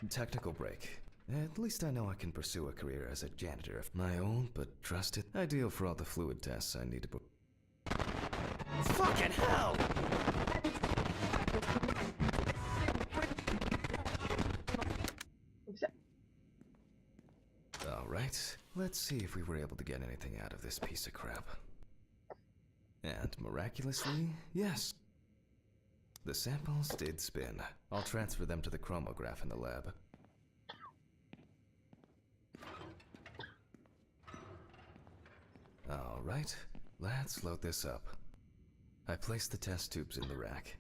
Technical break. At least I know I can pursue a career as a janitor. My own, but trusted. Ideal for all the fluid tests I need to put. Fucking hell! Alright, let's see if we were able to get anything out of this piece of crap. And miraculously, yes. The samples did spin. I'll transfer them to the chromograph in the lab. Alright, let's load this up. I placed the test tubes in the rack.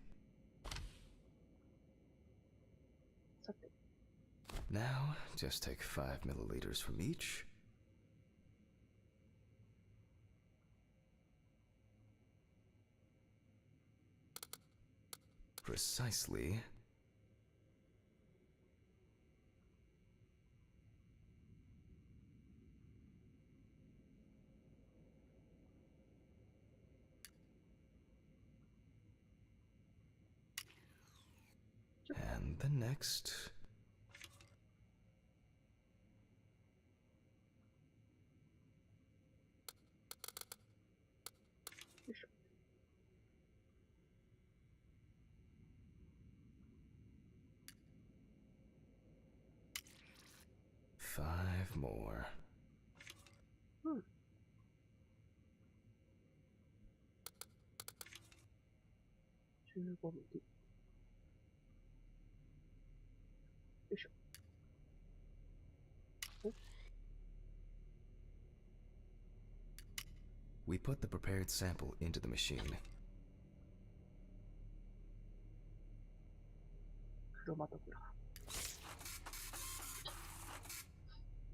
Now, just take 5 milliliters from each. Precisely. And the next. Five more. 15ミリ。よいしょ。We put the prepared sample into the machine. クロマトグラフ。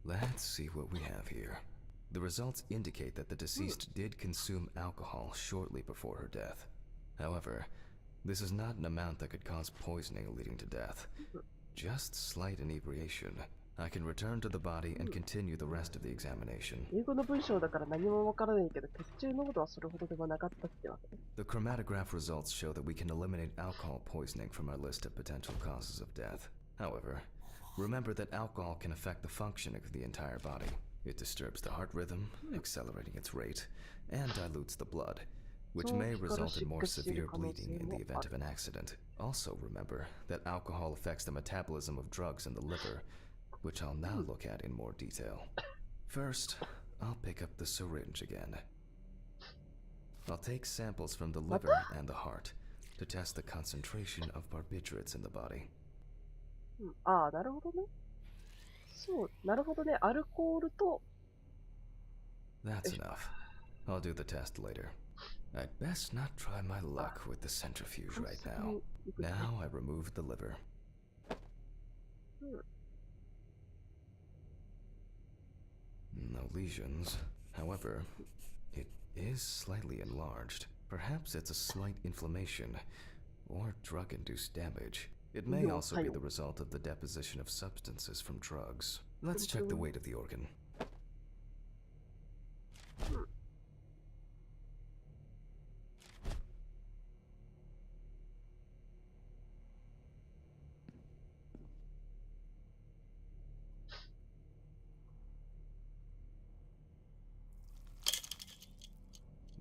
Let's see what we have here. The results indicate that the deceased did consume alcohol shortly before her death. However, this is not an amount that could cause poisoning leading to death. Just slight inebriation. I can return to the body and continue the rest of the examination. 英語の文章だから何もわからないけど、血中濃度はそれほどでもなかったってわけね。The chromatograph results show that we can eliminate alcohol poisoning from our list of potential causes of death. However, remember that alcohol can affect the functioning of the entire body. It disturbs the heart rhythm, accelerating its rate, and dilutes the blood, which may result in more severe bleeding in the event of an accident. Also remember that alcohol affects the metabolism of drugs in the liver, which I'll now look at in more detail. First, I'll pick up the syringe again. I'll take samples from the liver and the heart to test the concentration of barbiturates in the body. ああ、なるほどね。そう、なるほどね。アルコールと。That's enough. I'll do the test later. I'd best not try my luck with the centrifuge right now. Now I remove the liver. No lesions. However, it is slightly enlarged. Perhaps it's a slight inflammation or drug-induced damage. It may also be the result of the deposition of substances from drugs. Let's check the weight of the organ.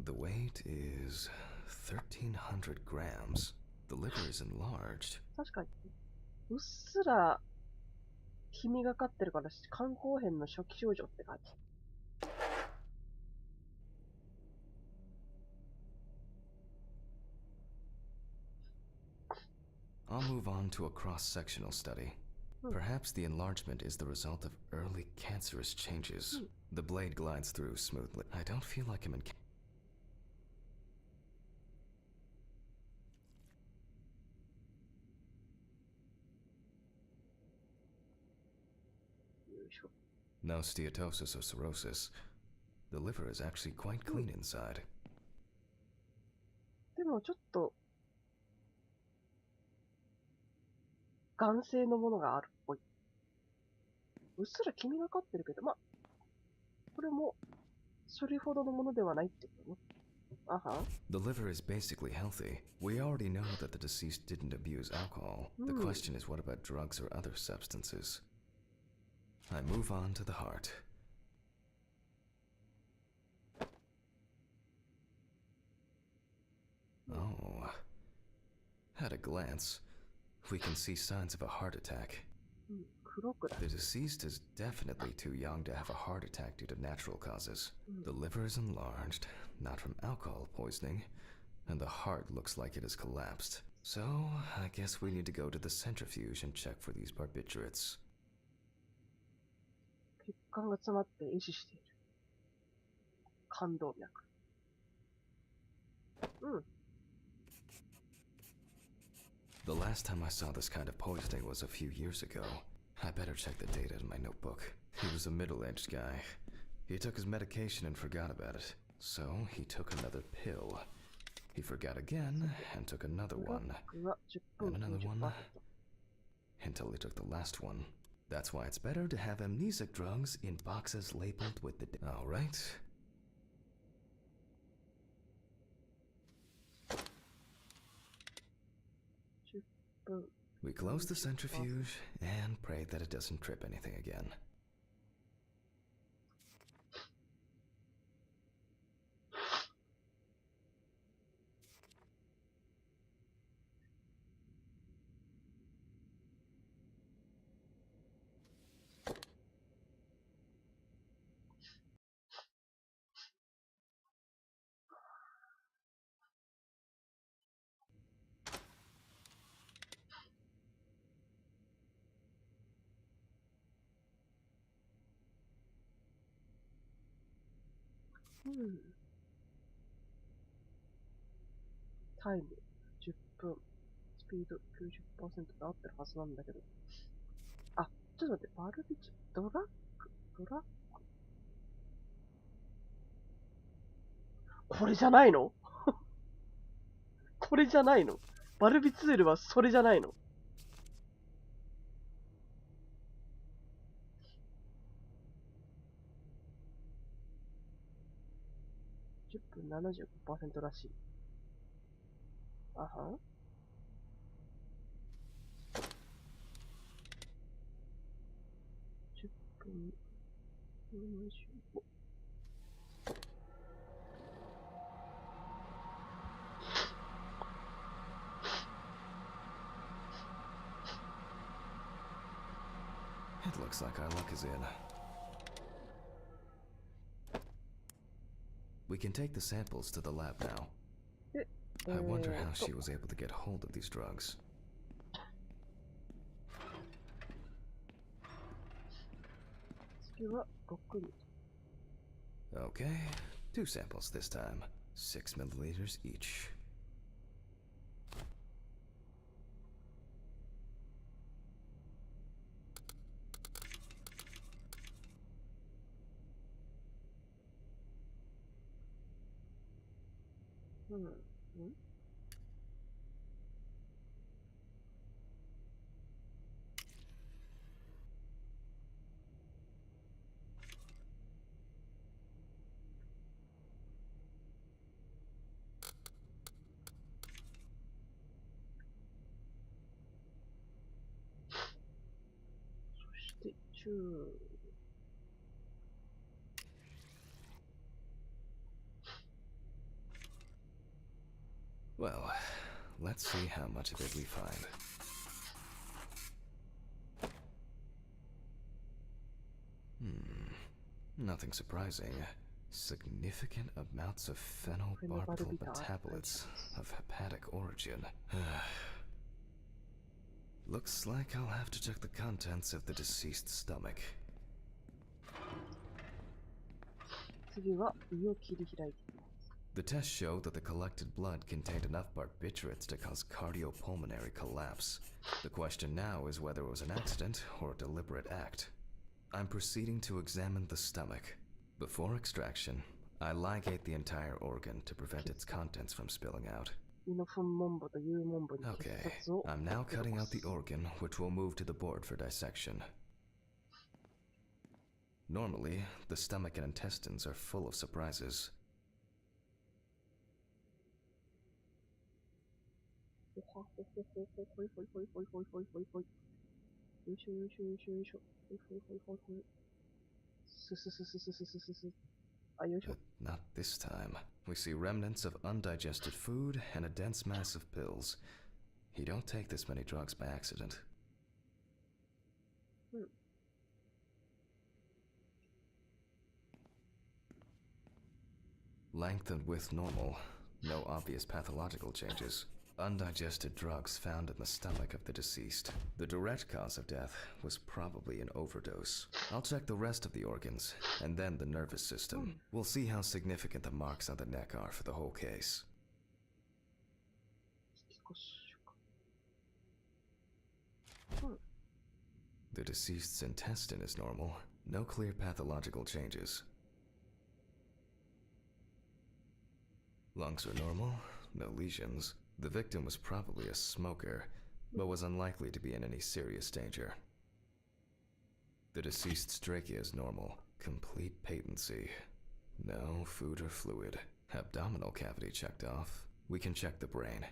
The weight is 1,300 grams. The liver is enlarged. 確かに。うっすら黄身がかってるから、肝硬変の初期症状って感じ。I'll move on to a cross-sectional study. Perhaps the enlargement is the result of early cancerous changes. The blade glides through smoothly. I don't feel like I'm in... よいしょ。 No steatosis or cirrhosis. The liver is actually quite clean inside. でもちょっと、癌性のものがあるっぽい。うっすら気にかかってるけど、まあ、これも、それほどのものではないってことね。あは。The liver is basically healthy. We already know that the deceased didn't abuse alcohol. The question is, what about drugs or other substances? I move on to the heart. Oh. At a glance, we can see signs of a heart attack. 黒くだ。 The deceased is definitely too young to have a heart attack due to natural causes. The liver is enlarged, not from alcohol poisoning, and the heart looks like it has collapsed. So, I guess we need to go to the centrifuge and check for these barbiturates. 血管が詰まって壊死している。冠動脈。The last time I saw this kind of poisoning was a few years ago. I better check the data in my notebook. He was a middle-aged guy. He took his medication and forgot about it. So, he took another pill. He forgot again and took another one. And another one. Until he took the last one. That's why it's better to have amnesic drugs in boxes labeled with the... Alright. We close the centrifuge and pray that it doesn't trip anything again.タイム10分。スピード 90% で合ってるはずなんだけど。あ、ちょっと待って、バルビチ、ドラッグこれじゃないのこれじゃないのバルビツールはそれじゃないの10分 75% らしい。あはん10分75。It looks like our luck is in. We can take the samples to the lab now. I wonder how she was able to get hold of these drugs. Okay, 2 samples this time. 6 milliliters each. Well, let's see how much of it we find. Nothing surprising. Significant amounts of phenobarbital metabolites of hepatic origin. Looks like I'll have to check the contents of the deceased's stomach. 次は胃を切り開いています。The tests showed that the collected blood contained enough barbiturates to cause cardiopulmonary collapse. The question now is whether it was an accident or a deliberate act. I'm proceeding to examine the stomach. Before extraction, I ligate the entire organ to prevent its contents from spilling out. 胃の糞門部と幽門部に Okay, 結紮を I'm now cutting out the organ, which will move to the board for dissection. Normally, the stomach and intestines are full of surprises. ほはほほほほほいほいほいほいほいほいほいほい。よいしょよいしょよいしょよいしょ。ほいほいほいほいほい。すすすすすすすすす。あ、よいしょ。 But not this time. We see remnants of undigested food and a dense mass of pills. You don't take this many drugs by accident. Length and width normal. No obvious pathological changes. Undigested drugs found in the stomach of the deceased. The direct cause of death was probably an overdose. I'll check the rest of the organs, and then the nervous system. We'll see how significant the marks on the neck are for the whole case. 少しか。The deceased's intestine is normal. No clear pathological changes. Lungs are normal. No lesions. The victim was probably a smoker, but was unlikely to be in any serious danger. The deceased's trachea is normal. Complete patency. No food or fluid. Abdominal cavity checked off. We can check the brain.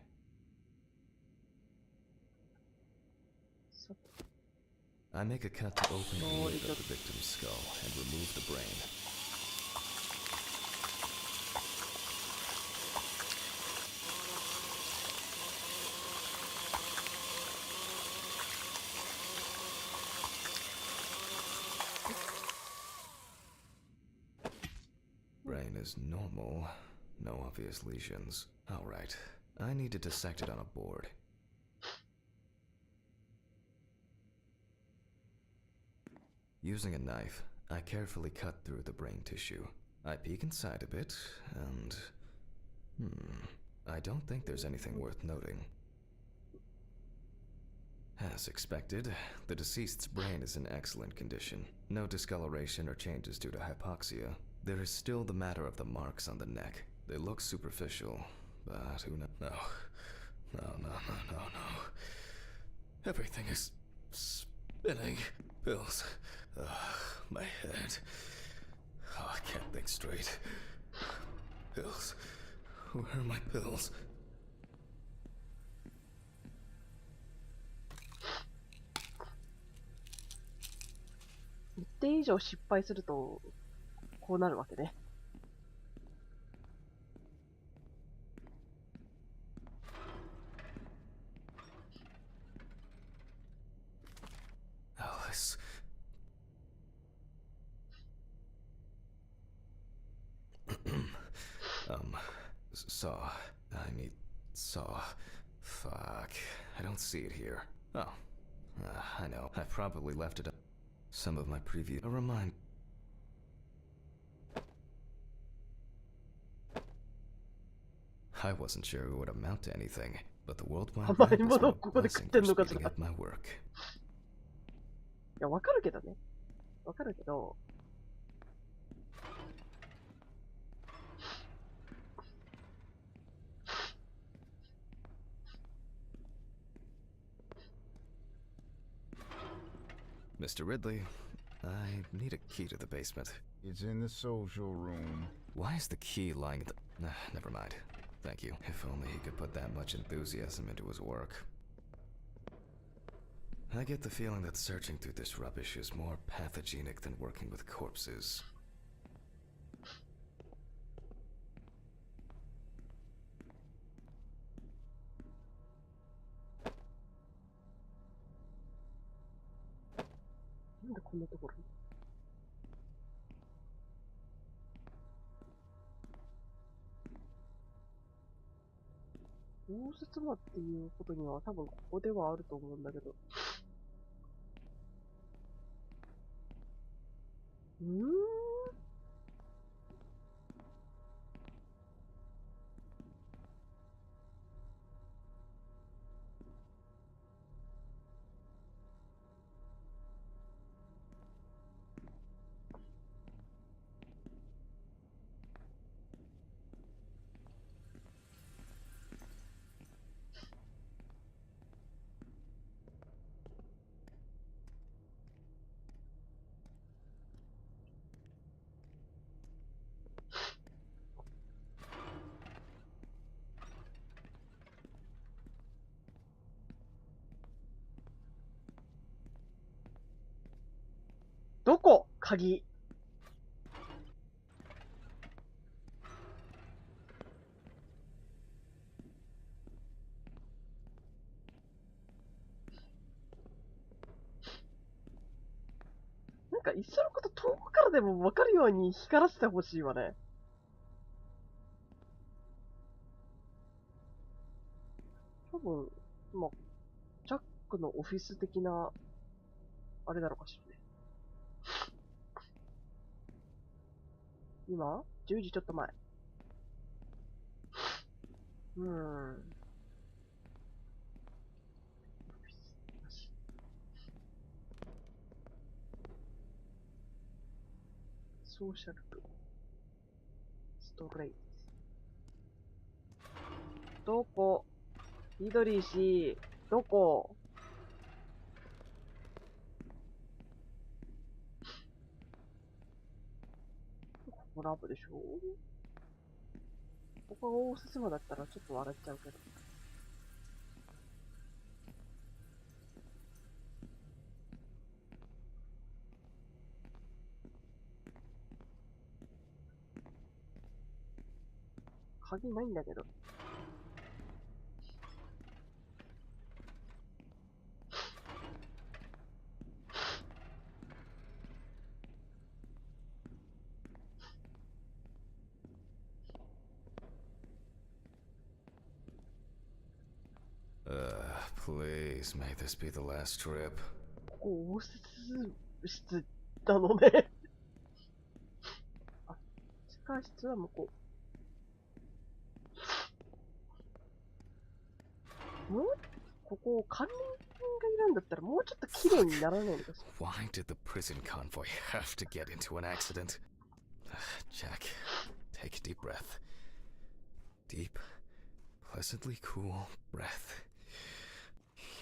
I make a cut to open the lid of the victim's skull and remove the brain. Brain is normal. No obvious lesions. Alright. I need to dissect it on a board. Using a knife, I carefully cut through the brain tissue. I peek inside a bit, and... I don't think there's anything worth noting. As expected, the deceased's brain is in excellent condition. No discoloration or changes due to hypoxia. There is still the matter of the marks on the neck. They look superficial, but who knows? No. Everything is spinning. Pills. My head. Oh, I can't think straight. Pills. Where are my pills? 一定以上失敗すると、こうなるわけね。Alice. Saw. I need saw. Fuck. I don't see it here. Oh. I know. I probably left it up. Some of my preview. A remind. I wasn't sure it would amount to anything, but the worldwide web has been a blessing for speeding up my work. いや、わかるけどね。わかるけど、Mr. Ridley, I need a key to the basement. It's in the social room. Why is the key lying at the... never mind. Thank you. If only he could put that much enthusiasm into his work. I get the feeling that searching through this rubbish is more pathogenic than working with corpses. 応接間っていうことには多分ここではあると思うんだけど。どこ？鍵。なんか、いっそのこと遠くからでもわかるように光らせてほしいわね。多分、まあ、ジャックのオフィス的な、あれなのかしらね。今 ?10 時ちょっと前。ソーシャルとストレイト。どこ？緑石、どこ？ここラブでしょ？ここが応接間だったらちょっと笑っちゃうけど。鍵ないんだけど。Please, may this be the last trip. ここ応接室なのね。あ、地下室は向こう。もう、ここ管理人がいるんだったらもうちょっと綺麗にならないのかしら。Why did the prison convoy have to get into an accident? Jack, take a deep breath. Deep, pleasantly cool breath.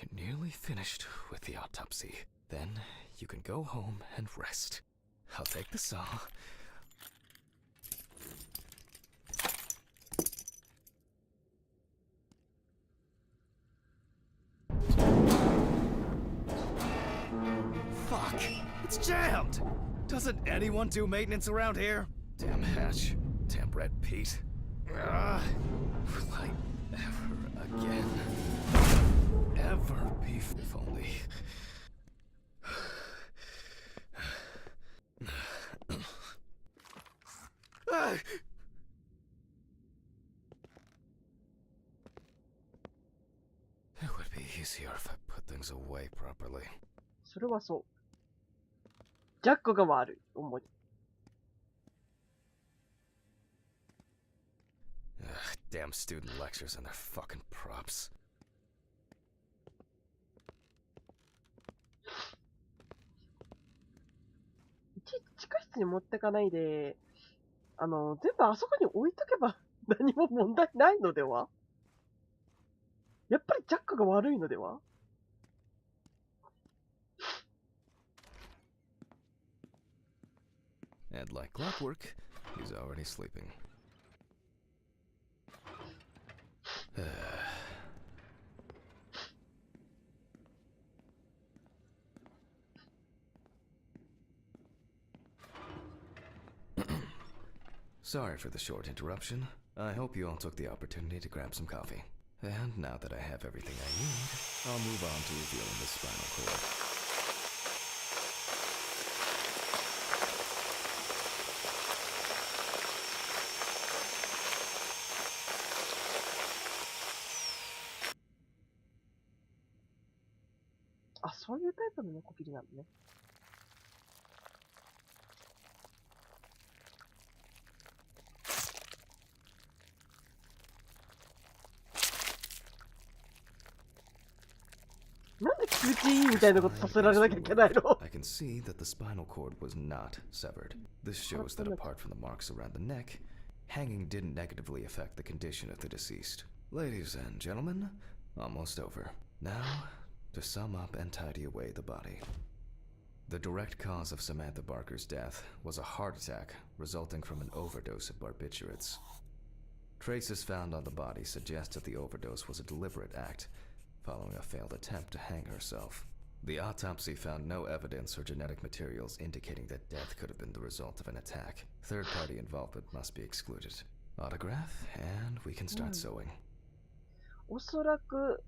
You're nearly finished with the autopsy. Then you can go home and rest. I'll take the saw. Fuck! It's jammed! Doesn't anyone do maintenance around here? Damn hatch. Damn red Pete. Will I ever again? Ever be if only. It would be easier if I put things away properly. それはそう。ジャックが悪い。主に。Damn student lectures and their fucking props. いちいち地下室に持ってかないで、全部あそこに置いとけば何も問題ないのでは？やっぱりジャックが悪いのでは？ And like clockwork, he's already sleeping. Sorry for the short interruption. I hope you all took the opportunity to grab some coffee. And now that I have everything I need, I'll move on to revealing the spinal cord. あ、そういうタイプのノコギリなのね。なんで気持ちいいみたいなことさせられなきゃいけないの？ I can see that the spinal cord was not severed. This shows that apart from the marks around the neck, hanging didn't negatively affect the condition of the deceased. Ladies and gentlemen, almost over. Now, to sum up and tidy away the body. The direct cause of Samantha Barker's death was a heart attack resulting from an overdose of barbiturates. Traces found on the body suggest that the overdose was a deliberate act, following a failed attempt to hang herself. The autopsy found no evidence or genetic materials indicating that death could have been the result of an attack. Third-party involvement must be excluded. Autograph, and we can start sewing. おそらく、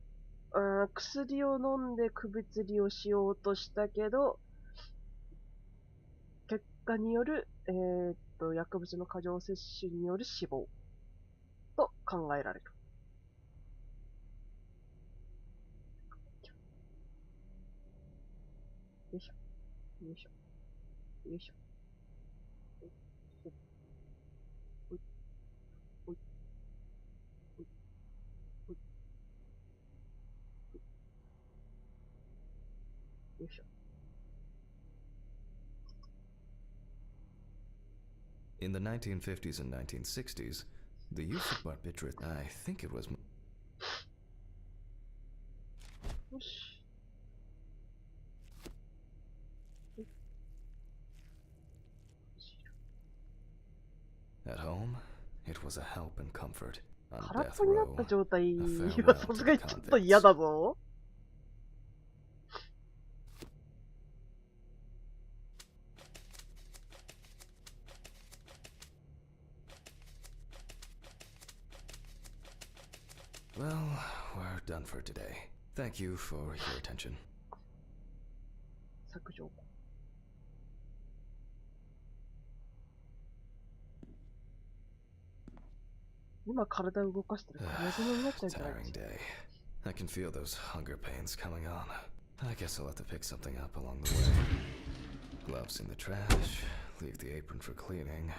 薬を飲んで首吊りをしようとしたけど、結果による、薬物の過剰摂取による死亡と考えられる。よいしょ。よいしょ。よいしょ。ほい。ほい。ほい。ほい。よいしょ。In the 1950s and 1960s, the use of barbiturate, I think it was... よし。At home, it was a help and comfort. On 空っ death ぽになっ row, た状態 a は farewell さ to す the がにちょっと嫌 convicts. だぞ。Well, we're done for today. Thank you for your attention. 削除。今体を動かしたら体になっちゃうんじゃないです Tiring か。 day. I can feel those hunger pains coming on. I guess I'll have to pick something up along the way. Gloves in the trash. Leave the apron for cleaning.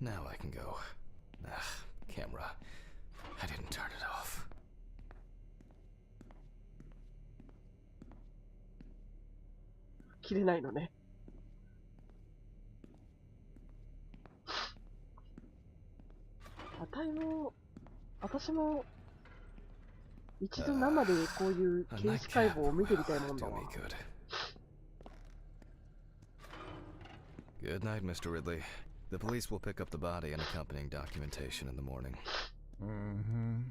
Now I can go. Camera. I didn't turn it off. 切れないのね。私も、一度生でこういう検視解剖を見てみたいもんだ Do わ。 me good. Good night, Mr. Ridley. The police will pick up the body and accompanying documentation in the morning. Mm-hmm.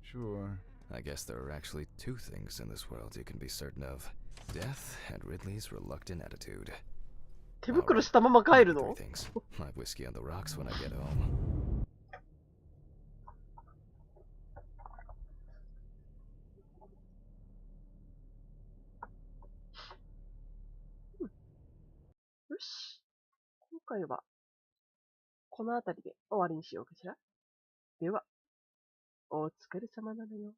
Sure. I guess there are actually two things in this world you can be certain of. Death and Ridley's reluctant attitude. 手袋したまま帰る Three の？ things. My whiskey on the rocks when I get home. よし。今回は、この辺りで終わりにしようかしら。では、お疲れ様なのよ。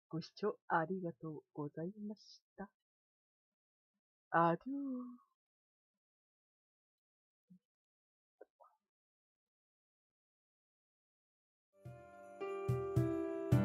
ご視聴ありがとうございました。アデュー。